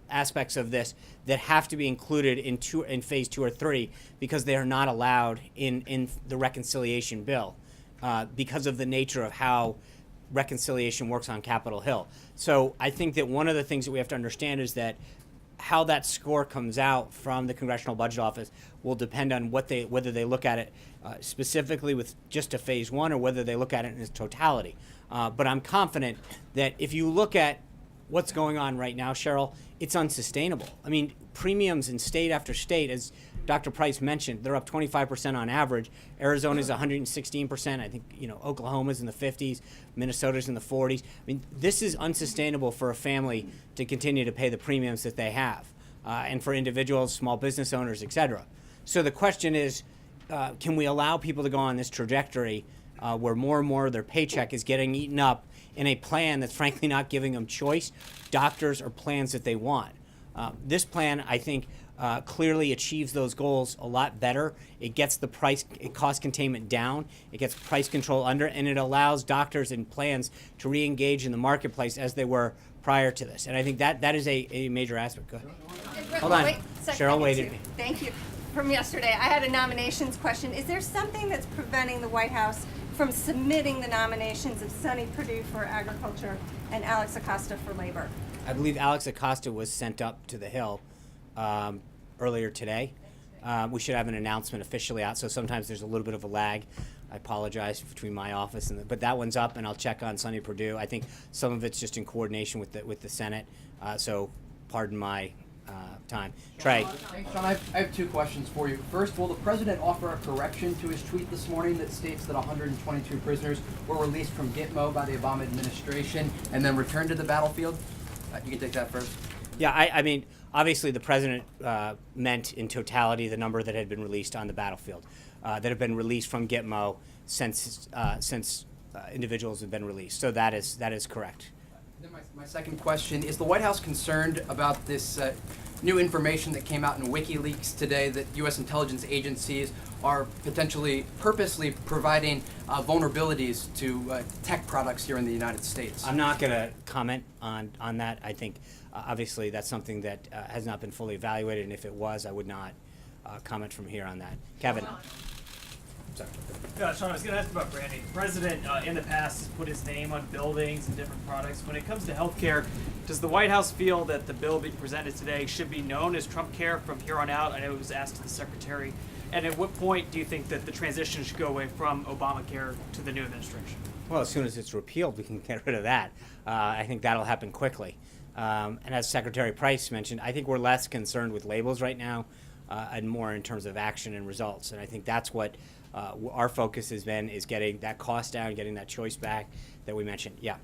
aspects of this that have to be included in phase 2 or 3 because they are not allowed in the reconciliation bill because of the nature of how reconciliation works on Capitol Hill. So I think that one of the things that we have to understand is that how that score comes out from the Congressional Budget Office will depend on whether they look at it specifically with just a phase 1 or whether they look at it in its totality. But I'm confident that if you look at what's going on right now, Cheryl, it's unsustainable. I mean, premiums in state after state, as Dr. Price mentioned, they're up 25% on average. Arizona's 116%. I think, Oklahoma's in the 50s. Minnesota's in the 40s. I mean, this is unsustainable for a family to continue to pay the premiums that they have, and for individuals, small business owners, et cetera. So the question is, can we allow people to go on this trajectory where more and more of their paycheck is getting eaten up in a plan that's frankly not giving them choice, doctors, or plans that they want? This plan, I think, clearly achieves those goals a lot better. It gets the cost containment down, it gets price control under, and it allows doctors and plans to re-engage in the marketplace as they were prior to this. And I think that is a major aspect. Go ahead. Hold on. Wait a second, Cheryl I get waited. to. Thank you. From yesterday, I had a nominations question. Is there something that's preventing the White House from submitting the nominations of Sonny Perdue for Agriculture and Alex Acosta for Labor? I believe Alex Acosta was sent up to the Hill earlier today. We should have an announcement officially out, so sometimes there's a little bit of a lag. I apologize between my office but that one's up, and I'll check on Sonny Perdue. I think some of it's just in coordination with the Senate, so pardon my time. Trey. Thanks, John. I have two questions for you. First, will the president offer a correction to his tweet this morning that states that 122 prisoners were released from Gitmo by the Obama administration and then returned to the battlefield? You can take that first. Yeah, I mean, obviously the president meant in totality the number that had been released on the battlefield, that have been released from Gitmo since individuals have been released. So that is correct. Then my second question, is the White House concerned about this new information that came out in WikiLeaks today that U.S. intelligence agencies are potentially purposely providing vulnerabilities to tech products here in the United States? I'm not going to comment on that. I think obviously that's something that has not been fully evaluated, and if it was, I would not comment from here on that. Kevin. Sorry. Yeah, Sean, I was going to ask about branding. The president in the past has put his name on buildings and different products. When it comes to healthcare, does the White House feel that the bill being presented today should be known as Trump Care from here on out? I know it was asked to the secretary. And at what point do you think that the transition should go away from Obamacare to the new administration? Well, as soon as it's repealed, we can get rid of that. I think that'll happen quickly. And as Secretary Price mentioned, I think we're less concerned with labels right now and more in terms of action and results. And I think that's what our focus has been, is getting that cost down, getting that choice back that we mentioned. Yeah.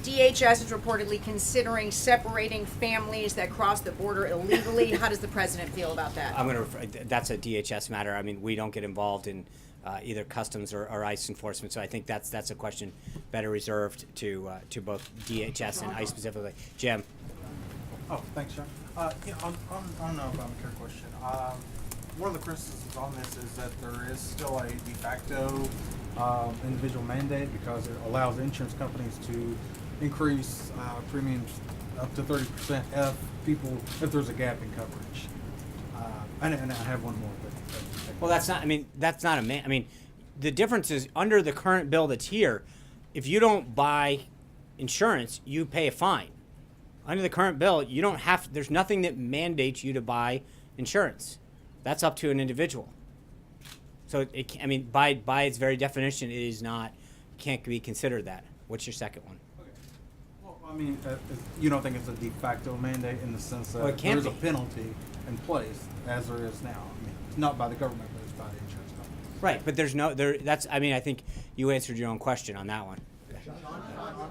DHS is reportedly considering separating families that cross the border illegally. How does the president feel about that? That's a DHS matter. I mean, we don't get involved in either customs or ICE enforcement, so I think that's a question better reserved to both DHS and ICE specifically. Jim. Oh, thanks, John. On the Obamacare question, one of the criticisms on this is that there is still a de facto individual mandate because it allows insurance companies to increase premiums up to 30% if there's a gap in coverage. And I have one more. Well, that's not. I mean, that's not a. I mean, the difference is under the current bill that's here, if you don't buy insurance, you pay a fine. Under the current bill, you don't have. There's nothing that mandates you to buy insurance. That's up to an individual. So, I mean, by its very definition, it is not, can't be considered that. What's your second one? Okay. Well, I mean, you don't think it's a de facto mandate in the sense that it can't there's be. a penalty in place as there is now. I mean, not by the government, but it's by the insurance companies. Right, but there's no there. That's. I mean, I think you answered your own question on that one.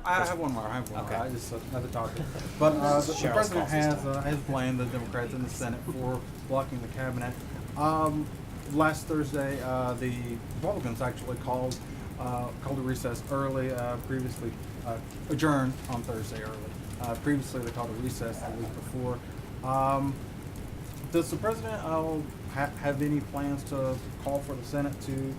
I have one more. Okay. I just another topic. But the Cheryl's president fault has blamed the Democrats in the Senate for blocking the cabinet. Last Thursday, the Republicans actually called a recess early. Previously adjourned on Thursday early. Previously, they called a recess the week before. Does the president have any plans to call for the Senate to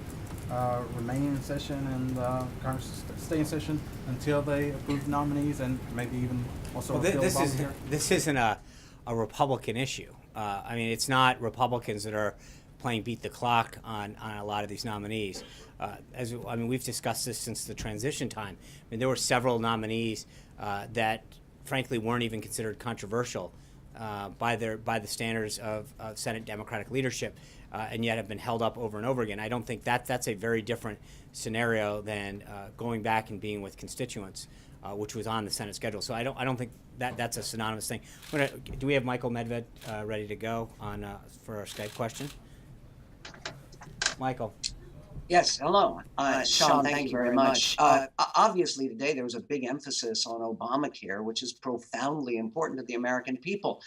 remain in session and Congress stay in session until they approve the nominees and maybe even also repeal Obamacare? This isn't a Republican issue. I mean, it's not Republicans that are playing beat the clock on a lot of these nominees. We've discussed this since the transition time. I mean, there were several nominees that, frankly, weren't even considered controversial by the standards of Senate Democratic leadership, and yet have been held up over and over again. I don't think that's a very different scenario than going back and being with constituents, which was on the Senate schedule. So I don't think that's a synonymous thing. Do we have Michael Medved ready to go on for our Skype question? Michael. Yes, hello. Sean, thank you very much. Obviously, today there was a big emphasis on Obamacare, which is profoundly important to the American people.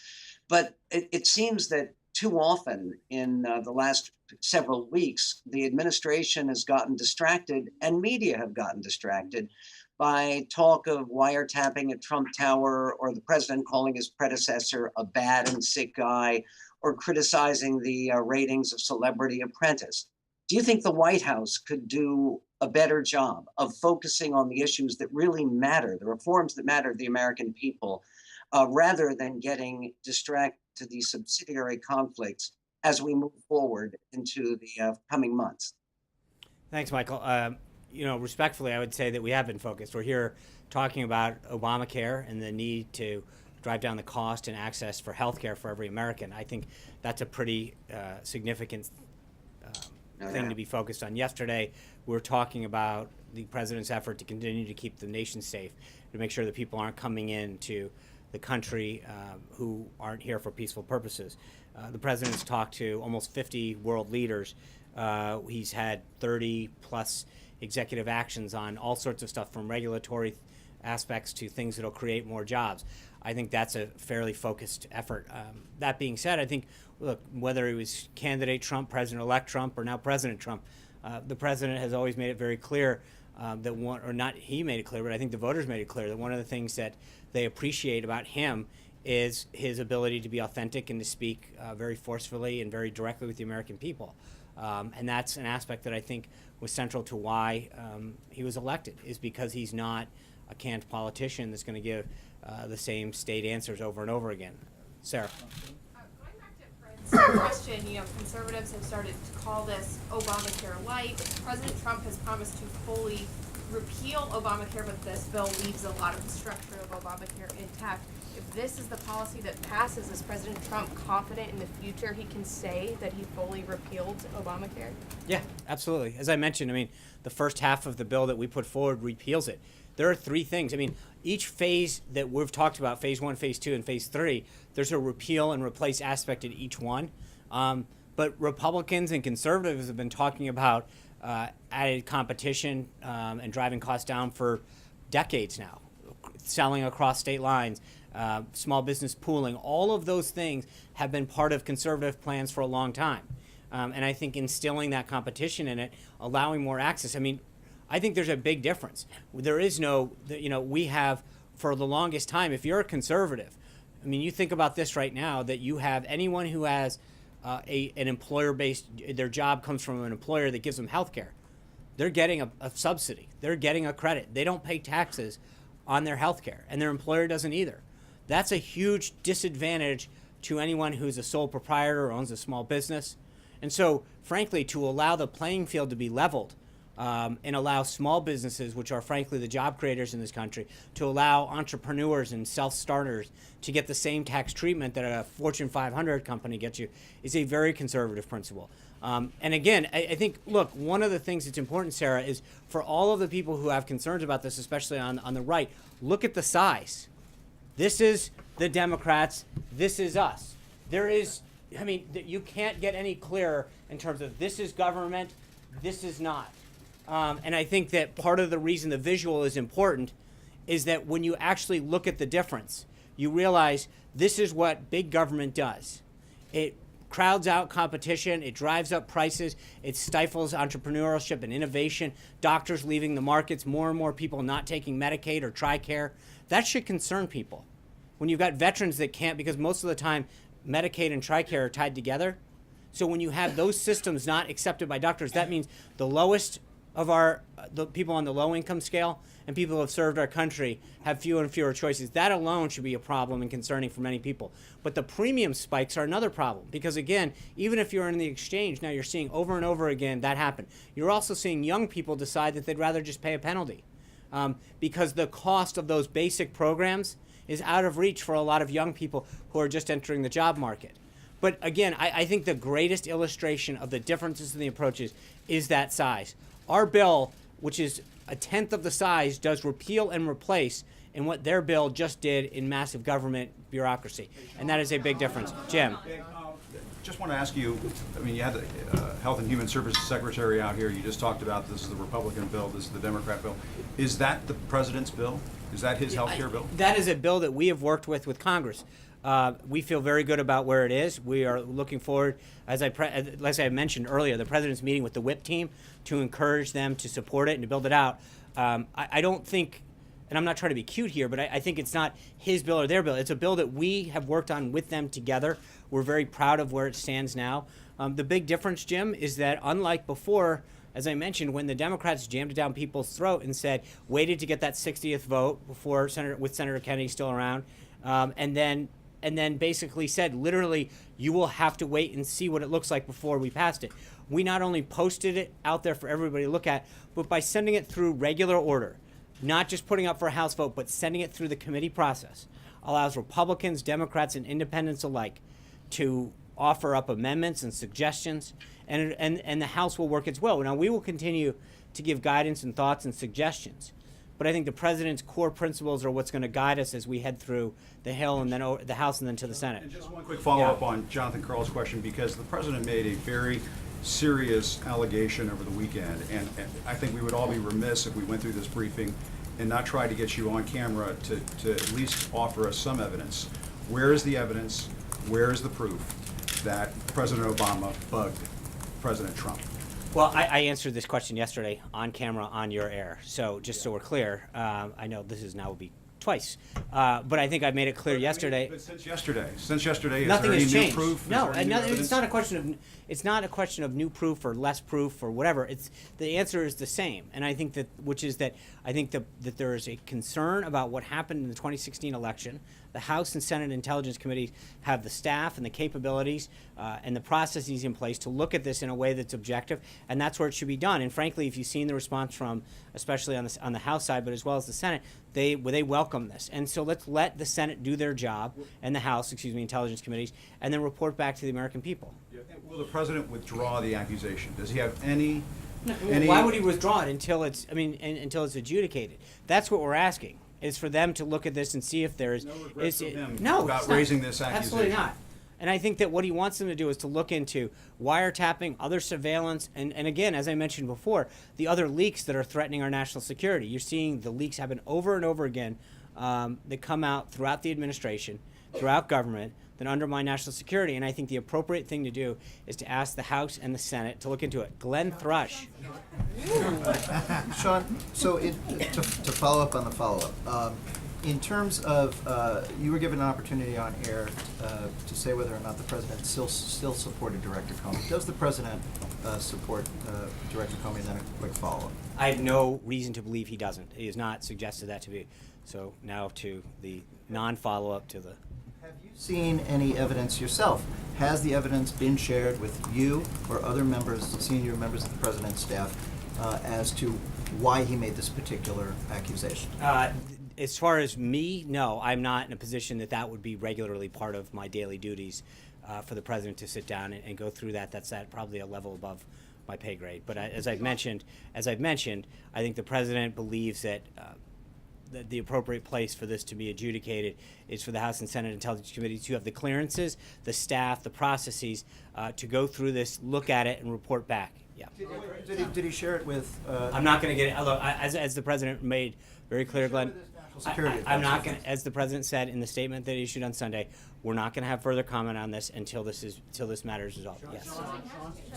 But it seems that too often in the last several weeks, the administration has gotten distracted and media have gotten distracted by talk of wiretapping at Trump Tower, or the president calling his predecessor a bad and sick guy, or criticizing the ratings of Celebrity Apprentice. Do you think the White House could do a better job of focusing on the issues that really matter, the reforms that matter to the American people, rather than getting distracted to these subsidiary conflicts as we move forward into the coming months? Thanks, Michael. Respectfully, I would say that we have been focused. We're here talking about Obamacare and the need to drive down the cost and access for health care for every American. I think that's a pretty significant thing to be focused on. Yesterday, we were talking about the president's effort to continue to keep the nation safe, to make sure that people aren't coming into the country who aren't here for peaceful purposes. The president's talked to almost 50 world leaders. He's had 30 plus executive actions on all sorts of stuff, from regulatory aspects to things that'll create more jobs. I think that's a fairly focused effort. That being said, I think, look, whether it was candidate Trump, President-elect Trump, or now President Trump, the president has always made it very clear that one, or not he made it clear, but I think the voters made it clear that one of the things that they appreciate about him is his ability to be authentic and to speak very forcefully and very directly with the American people. And that's an aspect that I think was central to why he was elected, is because he's not a canned politician that's going to give the same state answers over and over again. Sarah. Question, conservatives have started to call this Obamacare light. President Trump has promised to fully repeal Obamacare, but this bill leaves a lot of the structure of Obamacare intact. If this is the policy that passes, is President Trump confident in the future he can say that he fully repealed Obamacare? Yeah, absolutely. As I mentioned, the first half of the bill that we put forward repeals it. There are three things. Each phase that we've talked about, phase 1, phase 2, and phase 3, there's a repeal and replace aspect in each one. But Republicans and conservatives have been talking about added competition and driving costs down for decades now, selling across state lines, small business pooling. All of those things have been part of conservative plans for a long time. And I think instilling that competition in it, allowing more access. I think there's a big difference. There is no, we have, for the longest time, if you're a conservative, you think about this right now, that you have anyone who has an employer-based, their job comes from an employer that gives them health care. They're getting a subsidy. They're getting a credit. They don't pay taxes on their health care, and their employer doesn't either. That's a huge disadvantage to anyone who's a sole proprietor or owns a small business. And so, frankly, to allow the playing field to be leveled, and allow small businesses, which are frankly the job creators in this country, to allow entrepreneurs and self-starters to get the same tax treatment that a Fortune 500 company gets you, is a very conservative principle. And again, I think, look, one of the things that's important, Sarah, is for all of the people who have concerns about this, especially on the right, look at the size. This is the Democrats. This is us. There is, you can't get any clearer in terms of this is government, This is not. And I think that part of the reason the visual is important is that when you actually look at the difference, you realize this is what big government does. It crowds out competition, it drives up prices, it stifles entrepreneurship and innovation, doctors leaving the markets, more and more people not taking Medicaid or TRICARE. That should concern people. When you've got veterans that can't, because most of the time Medicaid and TRICARE are tied together. So when you have those systems not accepted by doctors, that means the lowest of the people on the low income scale and people who have served our country have fewer and fewer choices. That alone should be a problem and concerning for many people. But the premium spikes are another problem because, again, even if you're in the exchange, now you're seeing over and over again that happen. You're also seeing young people decide that they'd rather just pay a penalty because the cost of those basic programs is out of reach for a lot of young people who are just entering the job market. But again, I think the greatest illustration of the differences in the approaches is that size. Our bill, which is a tenth of the size, does repeal and replace in what their bill just did in massive government bureaucracy. And that is a big difference. Jim. Just want to ask you, I mean, you had the Health and Human Services Secretary out here. You just talked about this is the Republican bill, this is the Democrat bill. Is that the president's bill? Is that his health care bill? That is a bill that we have worked with Congress. We feel very good about where it is. We are looking forward, as I mentioned earlier, the president's meeting with the WHIP team to encourage them to support it and to build it out. I don't think, and I'm not trying to be cute here, but I think it's not his bill or their bill. It's a bill that we have worked on with them together. We're very proud of where it stands now. The big difference, Jim, is that unlike before, as I mentioned, when the Democrats jammed it down people's throat and said, waited to get that 60th vote before with Senator Kennedy still around, and then basically said, literally, you will have to wait and see what it looks like before we passed it. We not only posted it out there for everybody to look at, but by sending it through regular order, not just putting up for a House vote, but sending it through the committee process, allows Republicans, Democrats, and independents alike to offer up amendments and suggestions, and the House will work its will. Now, we will continue to give guidance and thoughts and suggestions, but I think the president's core principles are what's going to guide us as we head through the Hill and then the House and then to the Senate. And just one quick follow-up on Jonathan Karl's question, because the president made a very serious allegation over the weekend, and I think we would all be remiss if we went through this briefing and not try to get you on camera to at least offer us some evidence. Where is the evidence? Where is the proof that President Obama bugged President Trump? Well, I answered this question yesterday on camera on your air. So just so we're clear, I know this is now will be twice, but I think I made it clear yesterday. But since yesterday, nothing is has there any changed. new proof? No, Is there any new evidence? it's not a question of new proof or less proof or whatever. It's the answer is the same, and I think that that there is a concern about what happened in the 2016 election. The House and Senate Intelligence Committees have the staff and the capabilities and the processes in place to look at this in a way that's objective, and that's where it should be done. And frankly, if you've seen the response from, especially on the House side, but as well as the Senate, they welcome this. And so let's let the Senate do their job, and the House, Intelligence Committees, and then report back to the American people. Will the president withdraw the accusation? Does he have any? Why would he withdraw it until it's adjudicated? That's what we're asking. Is for them to look at this and see if there is about raising this accusation. Absolutely not. And I think that what he wants them to do is to look into wiretapping, other surveillance, and again, as I mentioned before, the other leaks that are threatening our national security. You're seeing the leaks happen over and over again that come out throughout the administration, throughout government, that undermine national security. And I think the appropriate thing to do is to ask the House and the Senate to look into it. Glenn Thrush. Sean, so to follow up on the follow-up, in terms of, you were given an opportunity on air to say whether or not the president still supported Director Comey. Does the president support Director Comey? And then a quick follow-up. I have no reason to believe he doesn't. He has not suggested that to me. So now to the non-follow-up to the... Have you seen any evidence yourself? Has the evidence been shared with you or other members, senior members of the president's staff, as to why he made this particular accusation? As far as me, no, I'm not in a position that would be regularly part of my daily duties for the president to sit down and go through that. That's probably a level above my pay grade. But as I've mentioned, I think the president believes that the appropriate place for this to be adjudicated is for the House and Senate Intelligence Committees to have the clearances, the staff, the processes to go through this, look at it, and report back. Yeah. Did he share it with? I'm not going to get it. Look, as the president made very clear, Glenn. I'm not going to, as the president said in the statement that he issued on Sunday, we're not going to have further comment on this until this matter is resolved. Yes.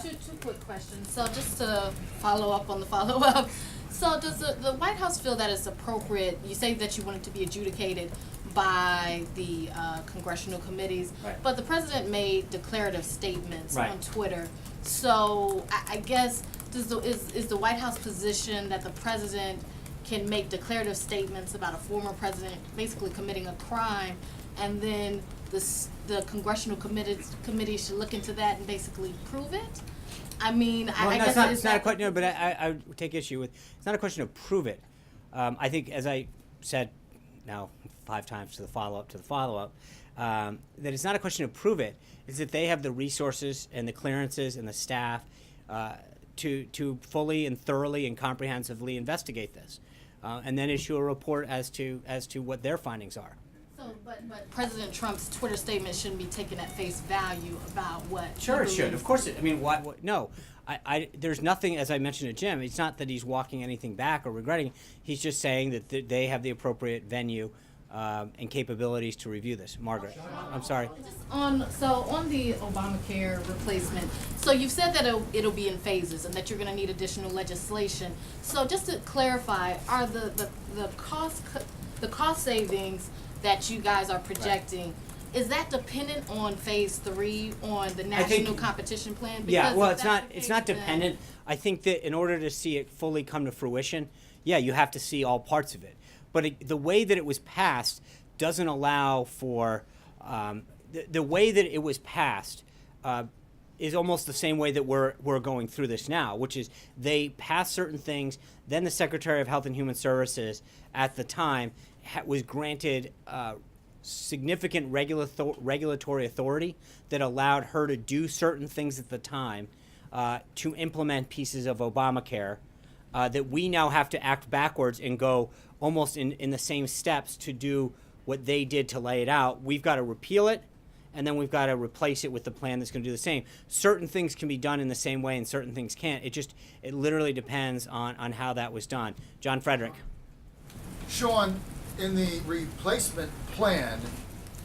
Two quick questions. So just to follow up on the follow-up, so does the White House feel that it's appropriate? You say that you want it to be adjudicated by the congressional committees, right. But the president made declarative statements right. on Twitter. So I guess is the White House position that the president can make declarative statements about a former president basically committing a crime, and then the congressional committee should look into that and basically prove it? I mean, well, I no, guess it's not a question. No, but I would take issue with. It's not a question of prove it. I think, as I said now 5 times to the follow-up, that it's not a question of prove it. It's that they have the resources and the clearances and the staff to fully and thoroughly and comprehensively investigate this, and then issue a report as to what their findings are. So, but President Trump's Twitter statement shouldn't be taken at face value about what. Sure, it should. Of course, I mean, why? No, there's nothing. As I mentioned to Jim, it's not that he's walking anything back or regretting. He's just saying that they have the appropriate venue and capabilities to review this. Margaret, I'm sorry. On the Obamacare replacement, so you've said that it'll be in phases and that you're going to need additional legislation. So just to clarify, are the cost savings that you guys are projecting, is that dependent on phase 3 on the national competition plan? Because yeah, well, if it's not dependent. I think that in order to see it fully come to fruition, yeah, you have to see all parts of it. But the way that it was passed doesn't allow for the way that it was passed is almost the same way that we're going through this now, which is they passed certain things, then the Secretary of Health and Human Services at the time was granted significant regulatory authority that allowed her to do certain things at the time to implement pieces of Obamacare that we now have to act backwards and go almost in the same steps to do what they did to lay it out. We've got to repeal it, and then we've got to replace it with the plan that's going to do the same. Certain things can be done in the same way and certain things can't. It literally depends on how that was done. John Frederick. Sean, in the replacement plan,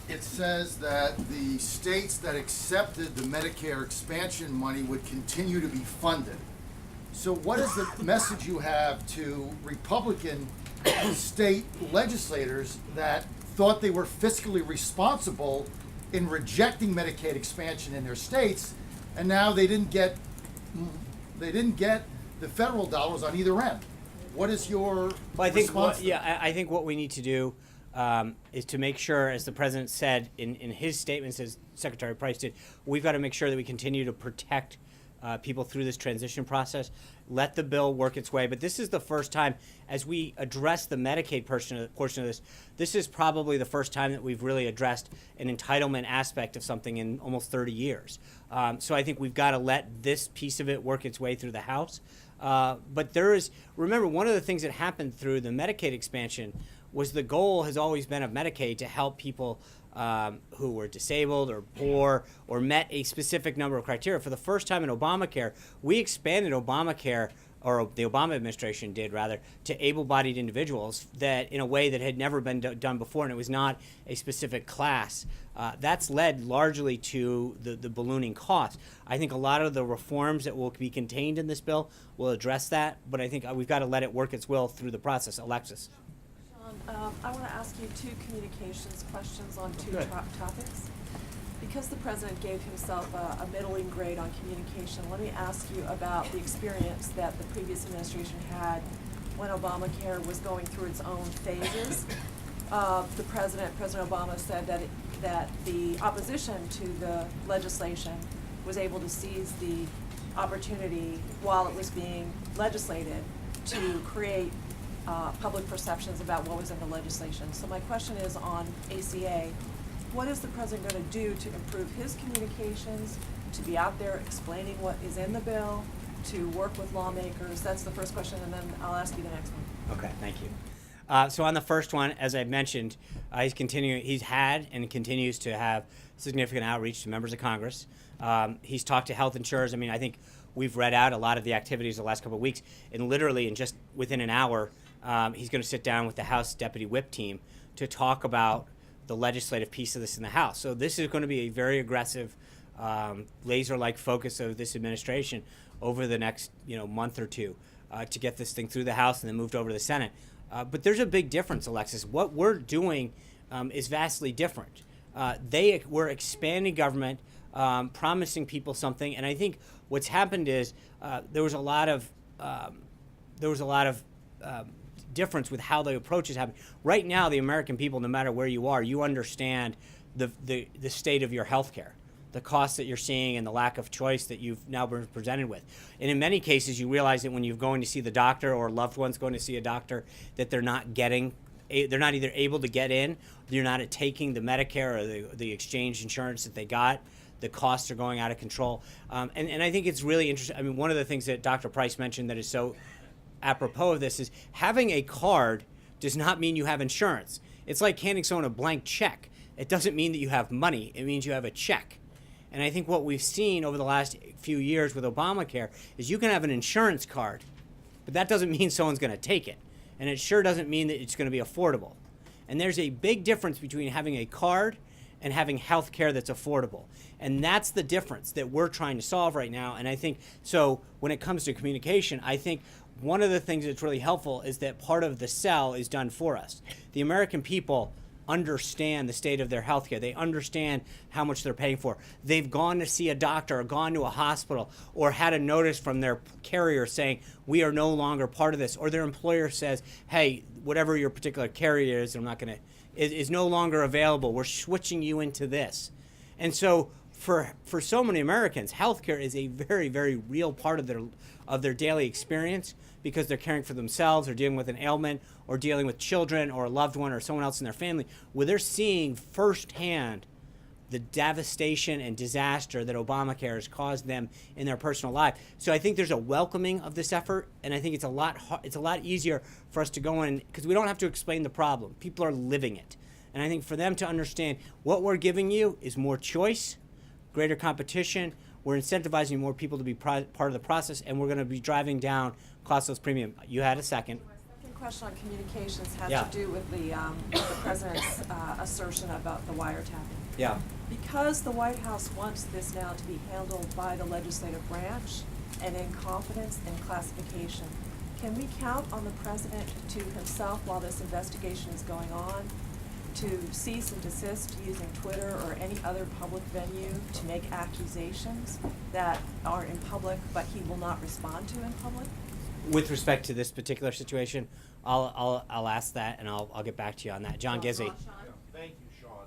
it says that the states that accepted the Medicare expansion money would continue to be funded. So what is the message you have to Republican state legislators that thought they were fiscally responsible in rejecting Medicaid expansion in their states, and now they didn't get the federal dollars on either end? What is your response? I think what we need to do is to make sure, as the president said in his statements, as Secretary Price did, we've got to make sure that we continue to protect people through this transition process. Let the bill work its way. But this is the first time, as we address the Medicaid portion of this, this is probably the first time that we've really addressed an entitlement aspect of something in almost 30 years. So I think we've got to let this piece of it work its way through the House. But remember, one of the things that happened through the Medicaid expansion was the goal has always been of Medicaid to help people who were disabled or poor or met a specific number of criteria. For the first time in Obamacare, we expanded Obamacare, or the Obama administration did rather, to able-bodied individuals that in a way that had never been done before, and it was not a specific class. That's led largely to the ballooning cost. I think a lot of the reforms that will be contained in this bill will address that, but I think we've got to let it work its will through the process. Alexis. I want to ask you 2 communications questions on 2 topics. Because the president gave himself a middling grade on communication, let me ask you about the experience that the previous administration had when Obamacare was going through its own phases. President Obama said that the opposition to the legislation was able to seize the opportunity while it was being legislated to create public perceptions about what was in the legislation. So my question is on ACA, what is the president going to do to improve his communications, to be out there explaining what is in the bill, to work with lawmakers? That's the first question, and then I'll ask you the next one. Okay, thank you. So on the first one, as I mentioned, he's had and continues to have significant outreach to members of Congress. He's talked to health insurers. I mean, I think we've read out a lot of the activities the last couple of weeks, and literally in just within an hour, he's going to sit down with the House Deputy Whip team to talk about the legislative piece of this in the House. So this is going to be a very aggressive, laser-like focus of this administration over the next month or two to get this thing through the House and then moved over to the Senate. But there's a big difference, Alexis. What we're doing is vastly different. We're expanding government, promising people something, and I think what's happened is there was a lot of difference with how the approach is happening. Right now, the American people, no matter where you are, you understand the state of your health care, the costs that you're seeing and the lack of choice that you've now been presented with. And in many cases, you realize that when you're going to see the doctor or loved ones going to see a doctor, that they're not either able to get in, they're not taking the Medicare or the exchange insurance that they got. The costs are going out of control. And I think it's really interesting. I mean, one of the things that Dr. Price mentioned that is so apropos of this is having a card does not mean you have insurance. It's like handing someone a blank check. It doesn't mean that you have money. It means you have a check. And I think what we've seen over the last few years with Obamacare is you can have an insurance card, but that doesn't mean someone's going to take it. And it sure doesn't mean that it's going to be affordable. And there's a big difference between having a card and having health care that's affordable. And that's the difference that we're trying to solve right now. And I think, so when it comes to communication, I think one of the things that's really helpful is that part of the sell is done for us. The American people understand the state of their health care. They understand how much they're paying for. They've gone to see a doctor or gone to a hospital or had a notice from their carrier saying, we are no longer part of this. Or their employer says, hey, whatever your particular carrier is, is no longer available. We're switching you into this. And so for so many Americans, healthcare is a very, very real part of their daily experience because they're caring for themselves or dealing with an ailment or dealing with children or a loved one or someone else in their family, where they're seeing firsthand the devastation and disaster that Obamacare has caused them in their personal life. So I think there's a welcoming of this effort, and I think it's a lot easier for us to go in because we don't have to explain the problem. People are living it. And I think for them to understand what we're giving you is more choice, greater competition. We're incentivizing more people to be part of the process, and we're going to be driving down costless premium. You had a second. Second question on communications has Yeah. to do with the president's assertion about the wiretapping. Yeah. Because the White House wants this now to be handled by the legislative branch and in confidence and classification, can we count on the president to himself while this investigation is going on to cease and desist using Twitter or any other public venue to make accusations that are in public but he will not respond to in public? With respect to this particular situation, I'll ask that and I'll get back to you on that. John Gizzi. Thank you, Sean.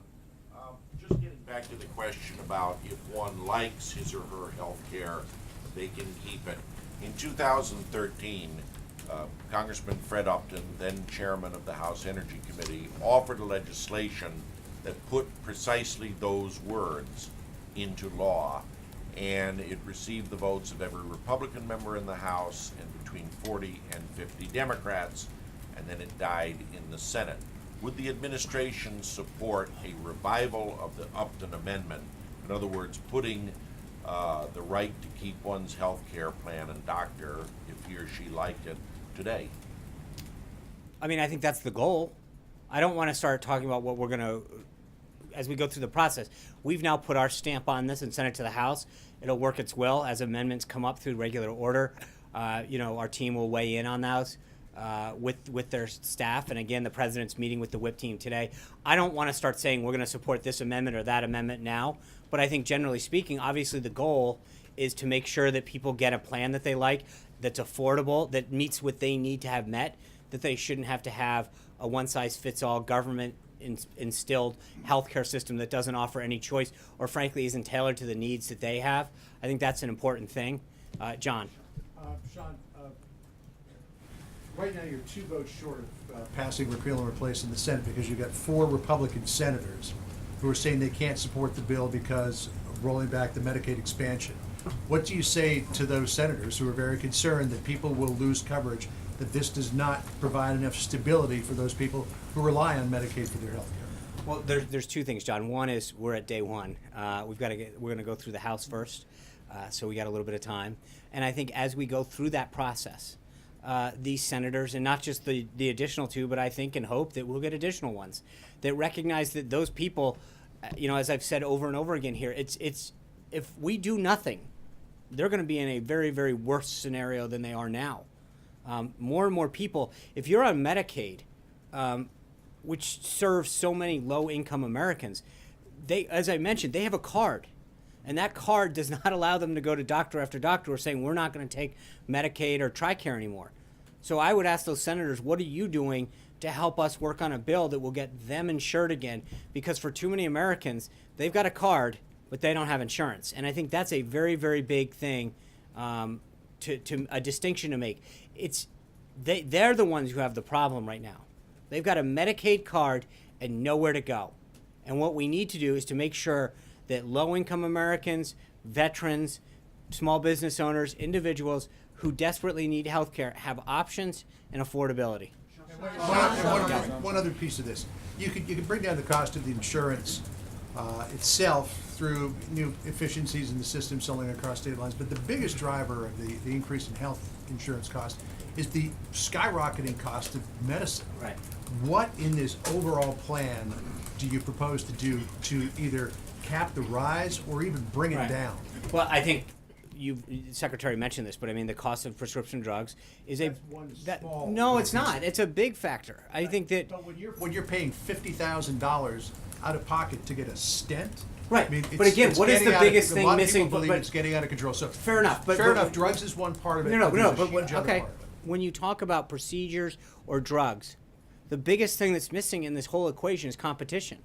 Just getting back to the question about if one likes his or her health care, they can keep it. In 2013, Congressman Fred Upton, then chairman of the House Energy Committee, offered a legislation that put precisely those words into law, and it received the votes of every Republican member in the House and between 40 and 50 Democrats, and then it died in the Senate. Would the administration support a revival of the Upton Amendment? In other words, putting the right to keep one's health care plan and doctor, if he or she liked it, today? I mean, I think that's the goal. I don't want to start talking about what we're going to, as we go through the process. We've now put our stamp on this and sent it to the House. It'll work its will as amendments come up through regular order. Our team will weigh in on those with their staff. And again, the president's meeting with the whip team today. I don't want to start saying we're going to support this amendment or that amendment now. But I think generally speaking, obviously the goal is to make sure that people get a plan that they like, that's affordable, that meets what they need to have met, that they shouldn't have to have a one-size-fits-all government instilled healthcare system that doesn't offer any choice or frankly isn't tailored to the needs that they have. I think that's an important thing. John. Sean, right now you're 2 votes short of passing repeal and replace in the Senate because you've got 4 Republican senators who are saying they can't support the bill because of rolling back the Medicaid expansion. What do you say to those senators who are very concerned that people will lose coverage that this does not provide enough stability for those people who rely on Medicaid for their health care? Well, there's two things, John. One is we're at day one. We're going to go through the House first, so we got a little bit of time. And I think as we go through that process, these senators, and not just the additional two, but I think and hope that we'll get additional ones that recognize that those people, as I've said over and over again here, it's if we do nothing, they're going to be in a very, very worse scenario than they are now. More and more people, if you're on Medicaid, which serves so many low-income Americans, as I mentioned, they have a card. And that card does not allow them to go to doctor after doctor or saying, we're not going to take Medicaid or TRICARE anymore. So I would ask those senators, what are you doing to help us work on a bill that will get them insured again? Because for too many Americans, they've got a card, but they don't have insurance. And I think that's a very, very big thing, to a distinction to make. They're the ones who have the problem right now. They've got a Medicaid card and nowhere to go. And what we need to do is to make sure that low-income Americans, veterans, small business owners, individuals who desperately need health care have options and affordability. One other piece of this. You could bring down the cost of the insurance itself through new efficiencies in the system selling across state lines, but the biggest driver of the increase in health insurance cost is the skyrocketing cost of medicine. Right. What in this overall plan do you propose to do to either cap the rise or even bring it down? Well, I think the Secretary mentioned this, but I mean the cost of prescription drugs is no, it's not. It's a big factor. I think that when you're paying $50,000 out of pocket to get a stent. Right, I mean, but again, what is the biggest thing missing? A lot of people believe it's getting out of control. So fair enough. But drugs is one part of it. No, but okay. When you talk about procedures or drugs, the biggest thing that's missing in this whole equation is competition.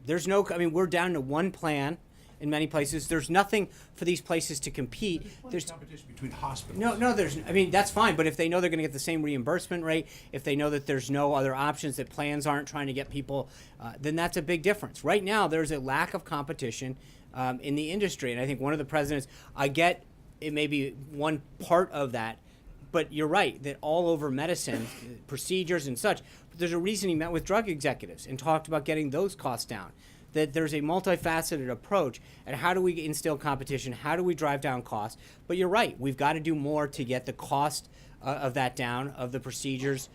We're down to one plan in many places. There's nothing for these places to compete. There's competition between hospitals. No, that's fine, but if they know they're going to get the same reimbursement rate, if they know that there's no other options, that plans aren't trying to get people, then that's a big difference. Right now, there's a lack of competition in the industry, and I think one of the presidents, I get it may be one part of that, but you're right that all over medicine, procedures and such, but there's a reason he met with drug executives and talked about getting those costs down. That there's a multifaceted approach and how do we instill competition, how do we drive down costs. But you're right, we've got to do more to get the cost of that down, of the procedures,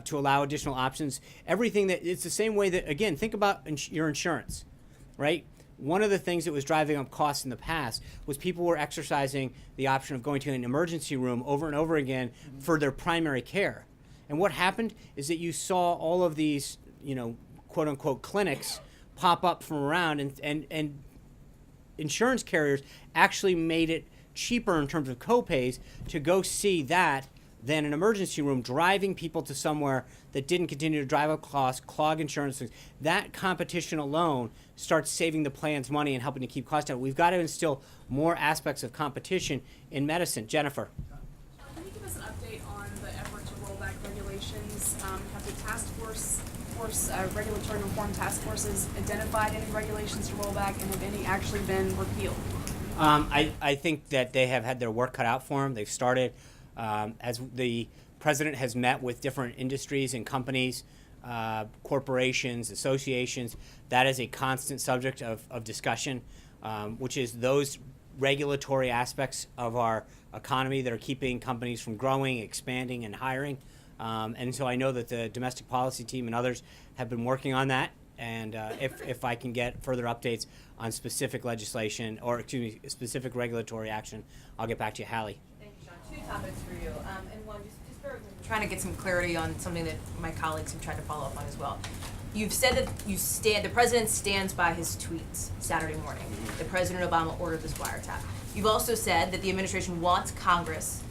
to allow additional options. Everything it's the same way that, again, think about your insurance, right? One of the things that was driving up costs in the past was people were exercising the option of going to an emergency room over and over again for their primary care. And what happened is that you saw all of these, quote unquote clinics pop up from around, and insurance carriers actually made it cheaper in terms of co-pays to go see that than an emergency room, driving people to somewhere that didn't continue to drive up costs, clog insurance. That competition alone starts saving the plans money and helping to keep costs down. We've got to instill more aspects of competition in medicine. Jennifer. Can you give us an update on the effort to roll back regulations? Have the regulatory reform task forces identified any regulations to roll back, and have any actually been repealed? I think that they have had their work cut out for them. They've started, as the president has met with different industries and companies, corporations, associations. That is a constant subject of discussion, which is those regulatory aspects of our economy that are keeping companies from growing, expanding, and hiring. And so I know that the domestic policy team and others have been working on that. And if I can get further updates on specific legislation or, specific regulatory action, I'll get back to you. Hallie. Thank you, John. Two topics for you. And one, just trying to get some clarity on something that my colleagues have tried to follow up on as well. You've said that the president stands by his tweets Saturday morning, that President Obama ordered this wiretap. You've also said that the administration wants Congress,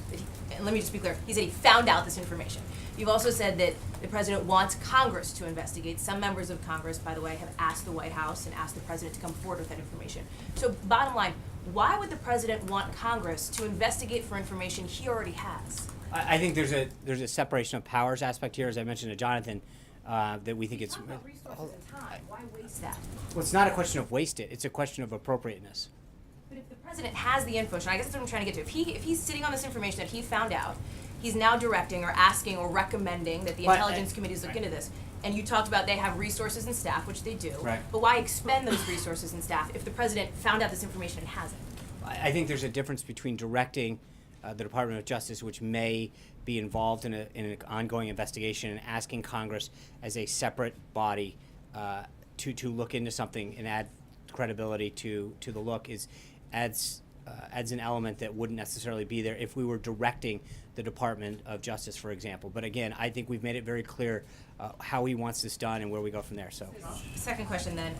and let me just be clear, he said he found out this information. You've also said that the president wants Congress to investigate. Some members of Congress, by the way, have asked the White House and asked the president to come forward with that information. So bottom line, why would the president want Congress to investigate for information he already has? I think there's a separation of powers aspect here, as I mentioned to Jonathan, that we think it's... About resources and time. Why waste that? Well, it's not a question of waste it. It's a question of appropriateness. But if the president has the info, and I guess that's what I'm trying to get to. If he's sitting on this information that he found out, He's now directing or asking or recommending that the But, intelligence committees look into this. And you talked about they have resources and staff, which they do. Right. But why expend those resources and staff if the president found out this information and hasn't? I think there's a difference between directing the Department of Justice, which may be involved in an ongoing investigation, and asking Congress as a separate body to look into something and add credibility to the look adds an element that wouldn't necessarily be there if we were directing the Department of Justice, for example. But again, I think we've made it very clear how he wants this done and where we go from there. So, Second question then.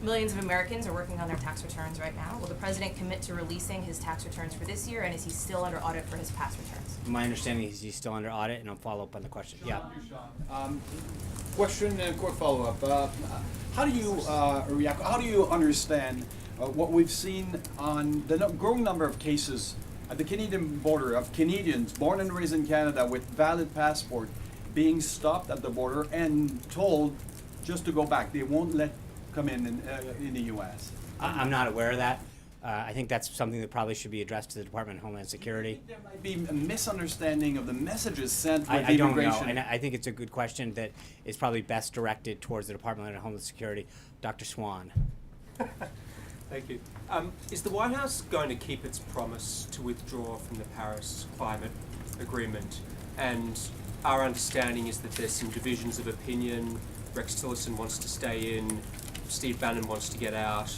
Millions of Americans are working on their tax returns right now. Will the president commit to releasing his tax returns for this year, and is he still under audit for his past returns? my understanding is he's still under audit, and I'll follow up on the question. Yeah. Question and quick follow-up. How do you react? How do you understand what we've seen on the growing number of cases at the Canadian border of Canadians born and raised in Canada with valid passport being stopped at the border and told just to go back? They won't let come in the U.S. I'm not aware of that. I think that's something that probably should be addressed to the Department of Homeland Security. There might be a misunderstanding of the messages sent with I don't know, immigration. and I think it's a good question that is probably best directed towards the Department of Homeland Security. Dr. Swan. Thank you. Is the White House going to keep its promise to withdraw from the Paris Climate Agreement? And our understanding is that there's some divisions of opinion. Rex Tillerson wants to stay in. Steve Bannon wants to get out.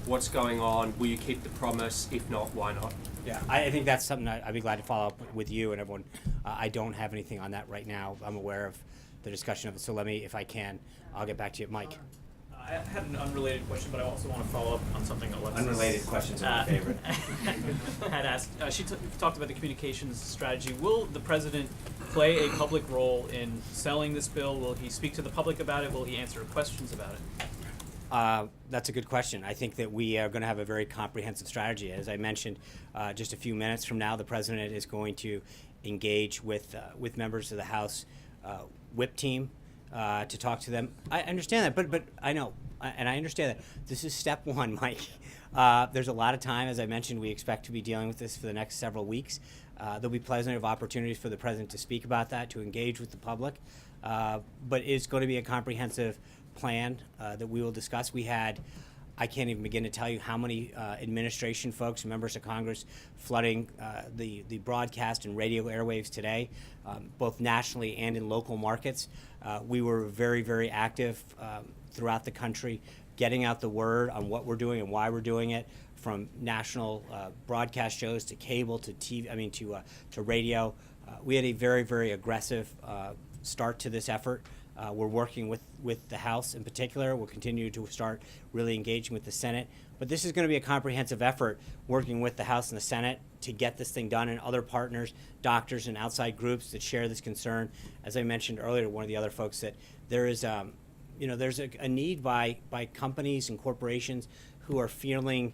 What's going on? Will you keep the promise? If not, why not? Yeah, I think that's something I'd be glad to follow up with you and everyone. I don't have anything on that right now. I'm aware of the discussion of it, so let me, if I can, I'll get back to you. Mike. I had an unrelated question, but I also want to follow up on something Alexis. Unrelated questions are my favorite. Had asked. She talked about the communications strategy. Will the president play a public role in selling this bill? Will he speak to the public about it? Will he answer questions about it? That's a good question. I think that we are going to have a very comprehensive strategy. As I mentioned, just a few minutes from now, the president is going to engage with members of the House whip team to talk to them. I understand that, but I know, and I understand that this is step one, Mike. There's a lot of time. As I mentioned, we expect to be dealing with this for the next several weeks. There'll be plenty of opportunities for the president to speak about that, to engage with the public, but it's going to be a comprehensive plan that we will discuss. We had, I can't even begin to tell you how many administration folks, members of Congress, flooding the broadcast and radio airwaves today, both nationally and in local markets. We were very, very active throughout the country, getting out the word on what we're doing and why we're doing it, from national broadcast shows to cable to TV, to radio. We had a very, very aggressive start to this effort. We're working with the House in particular. We'll continue to start really engaging with the Senate. But this is going to be a comprehensive effort, working with the House and the Senate to get this thing done, and other partners, doctors and outside groups that share this concern. As I mentioned earlier to one of the other folks, that there is there's a need by companies and corporations who are feeling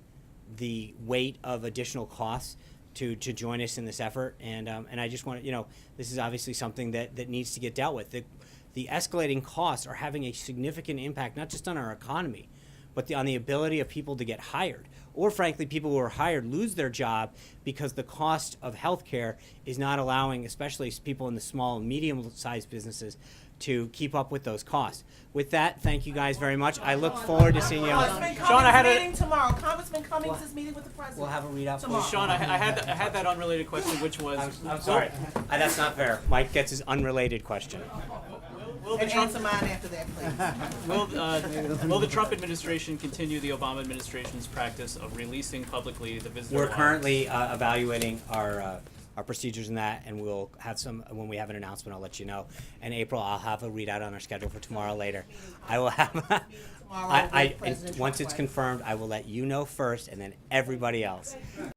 the weight of additional costs to join us in this effort. And I just want to, this is obviously something that needs to get dealt with. The escalating costs are having a significant impact, not just on our economy, but on the ability of people to get hired. Or frankly, people who are hired lose their job because the cost of healthcare is not allowing, especially people in the small and medium-sized businesses, to keep up with those costs. With that, thank you guys very much. I look forward to seeing you. Sean, I had meeting tomorrow. Congressman Cummings is meeting with the president. We'll have a readout tomorrow. Sean, I had that unrelated question, which was. I'm sorry. That's not fair. Mike gets his unrelated question. Will the And Trump answer mine after that, please. will the Trump administration continue the Obama administration's practice of releasing publicly the visitor We're log? currently evaluating our procedures in that, and we'll have some, when we have an announcement, I'll let you know. In April, I'll have a readout on our schedule for tomorrow later. I will have, once it's confirmed, I will let you know first, and then everybody else.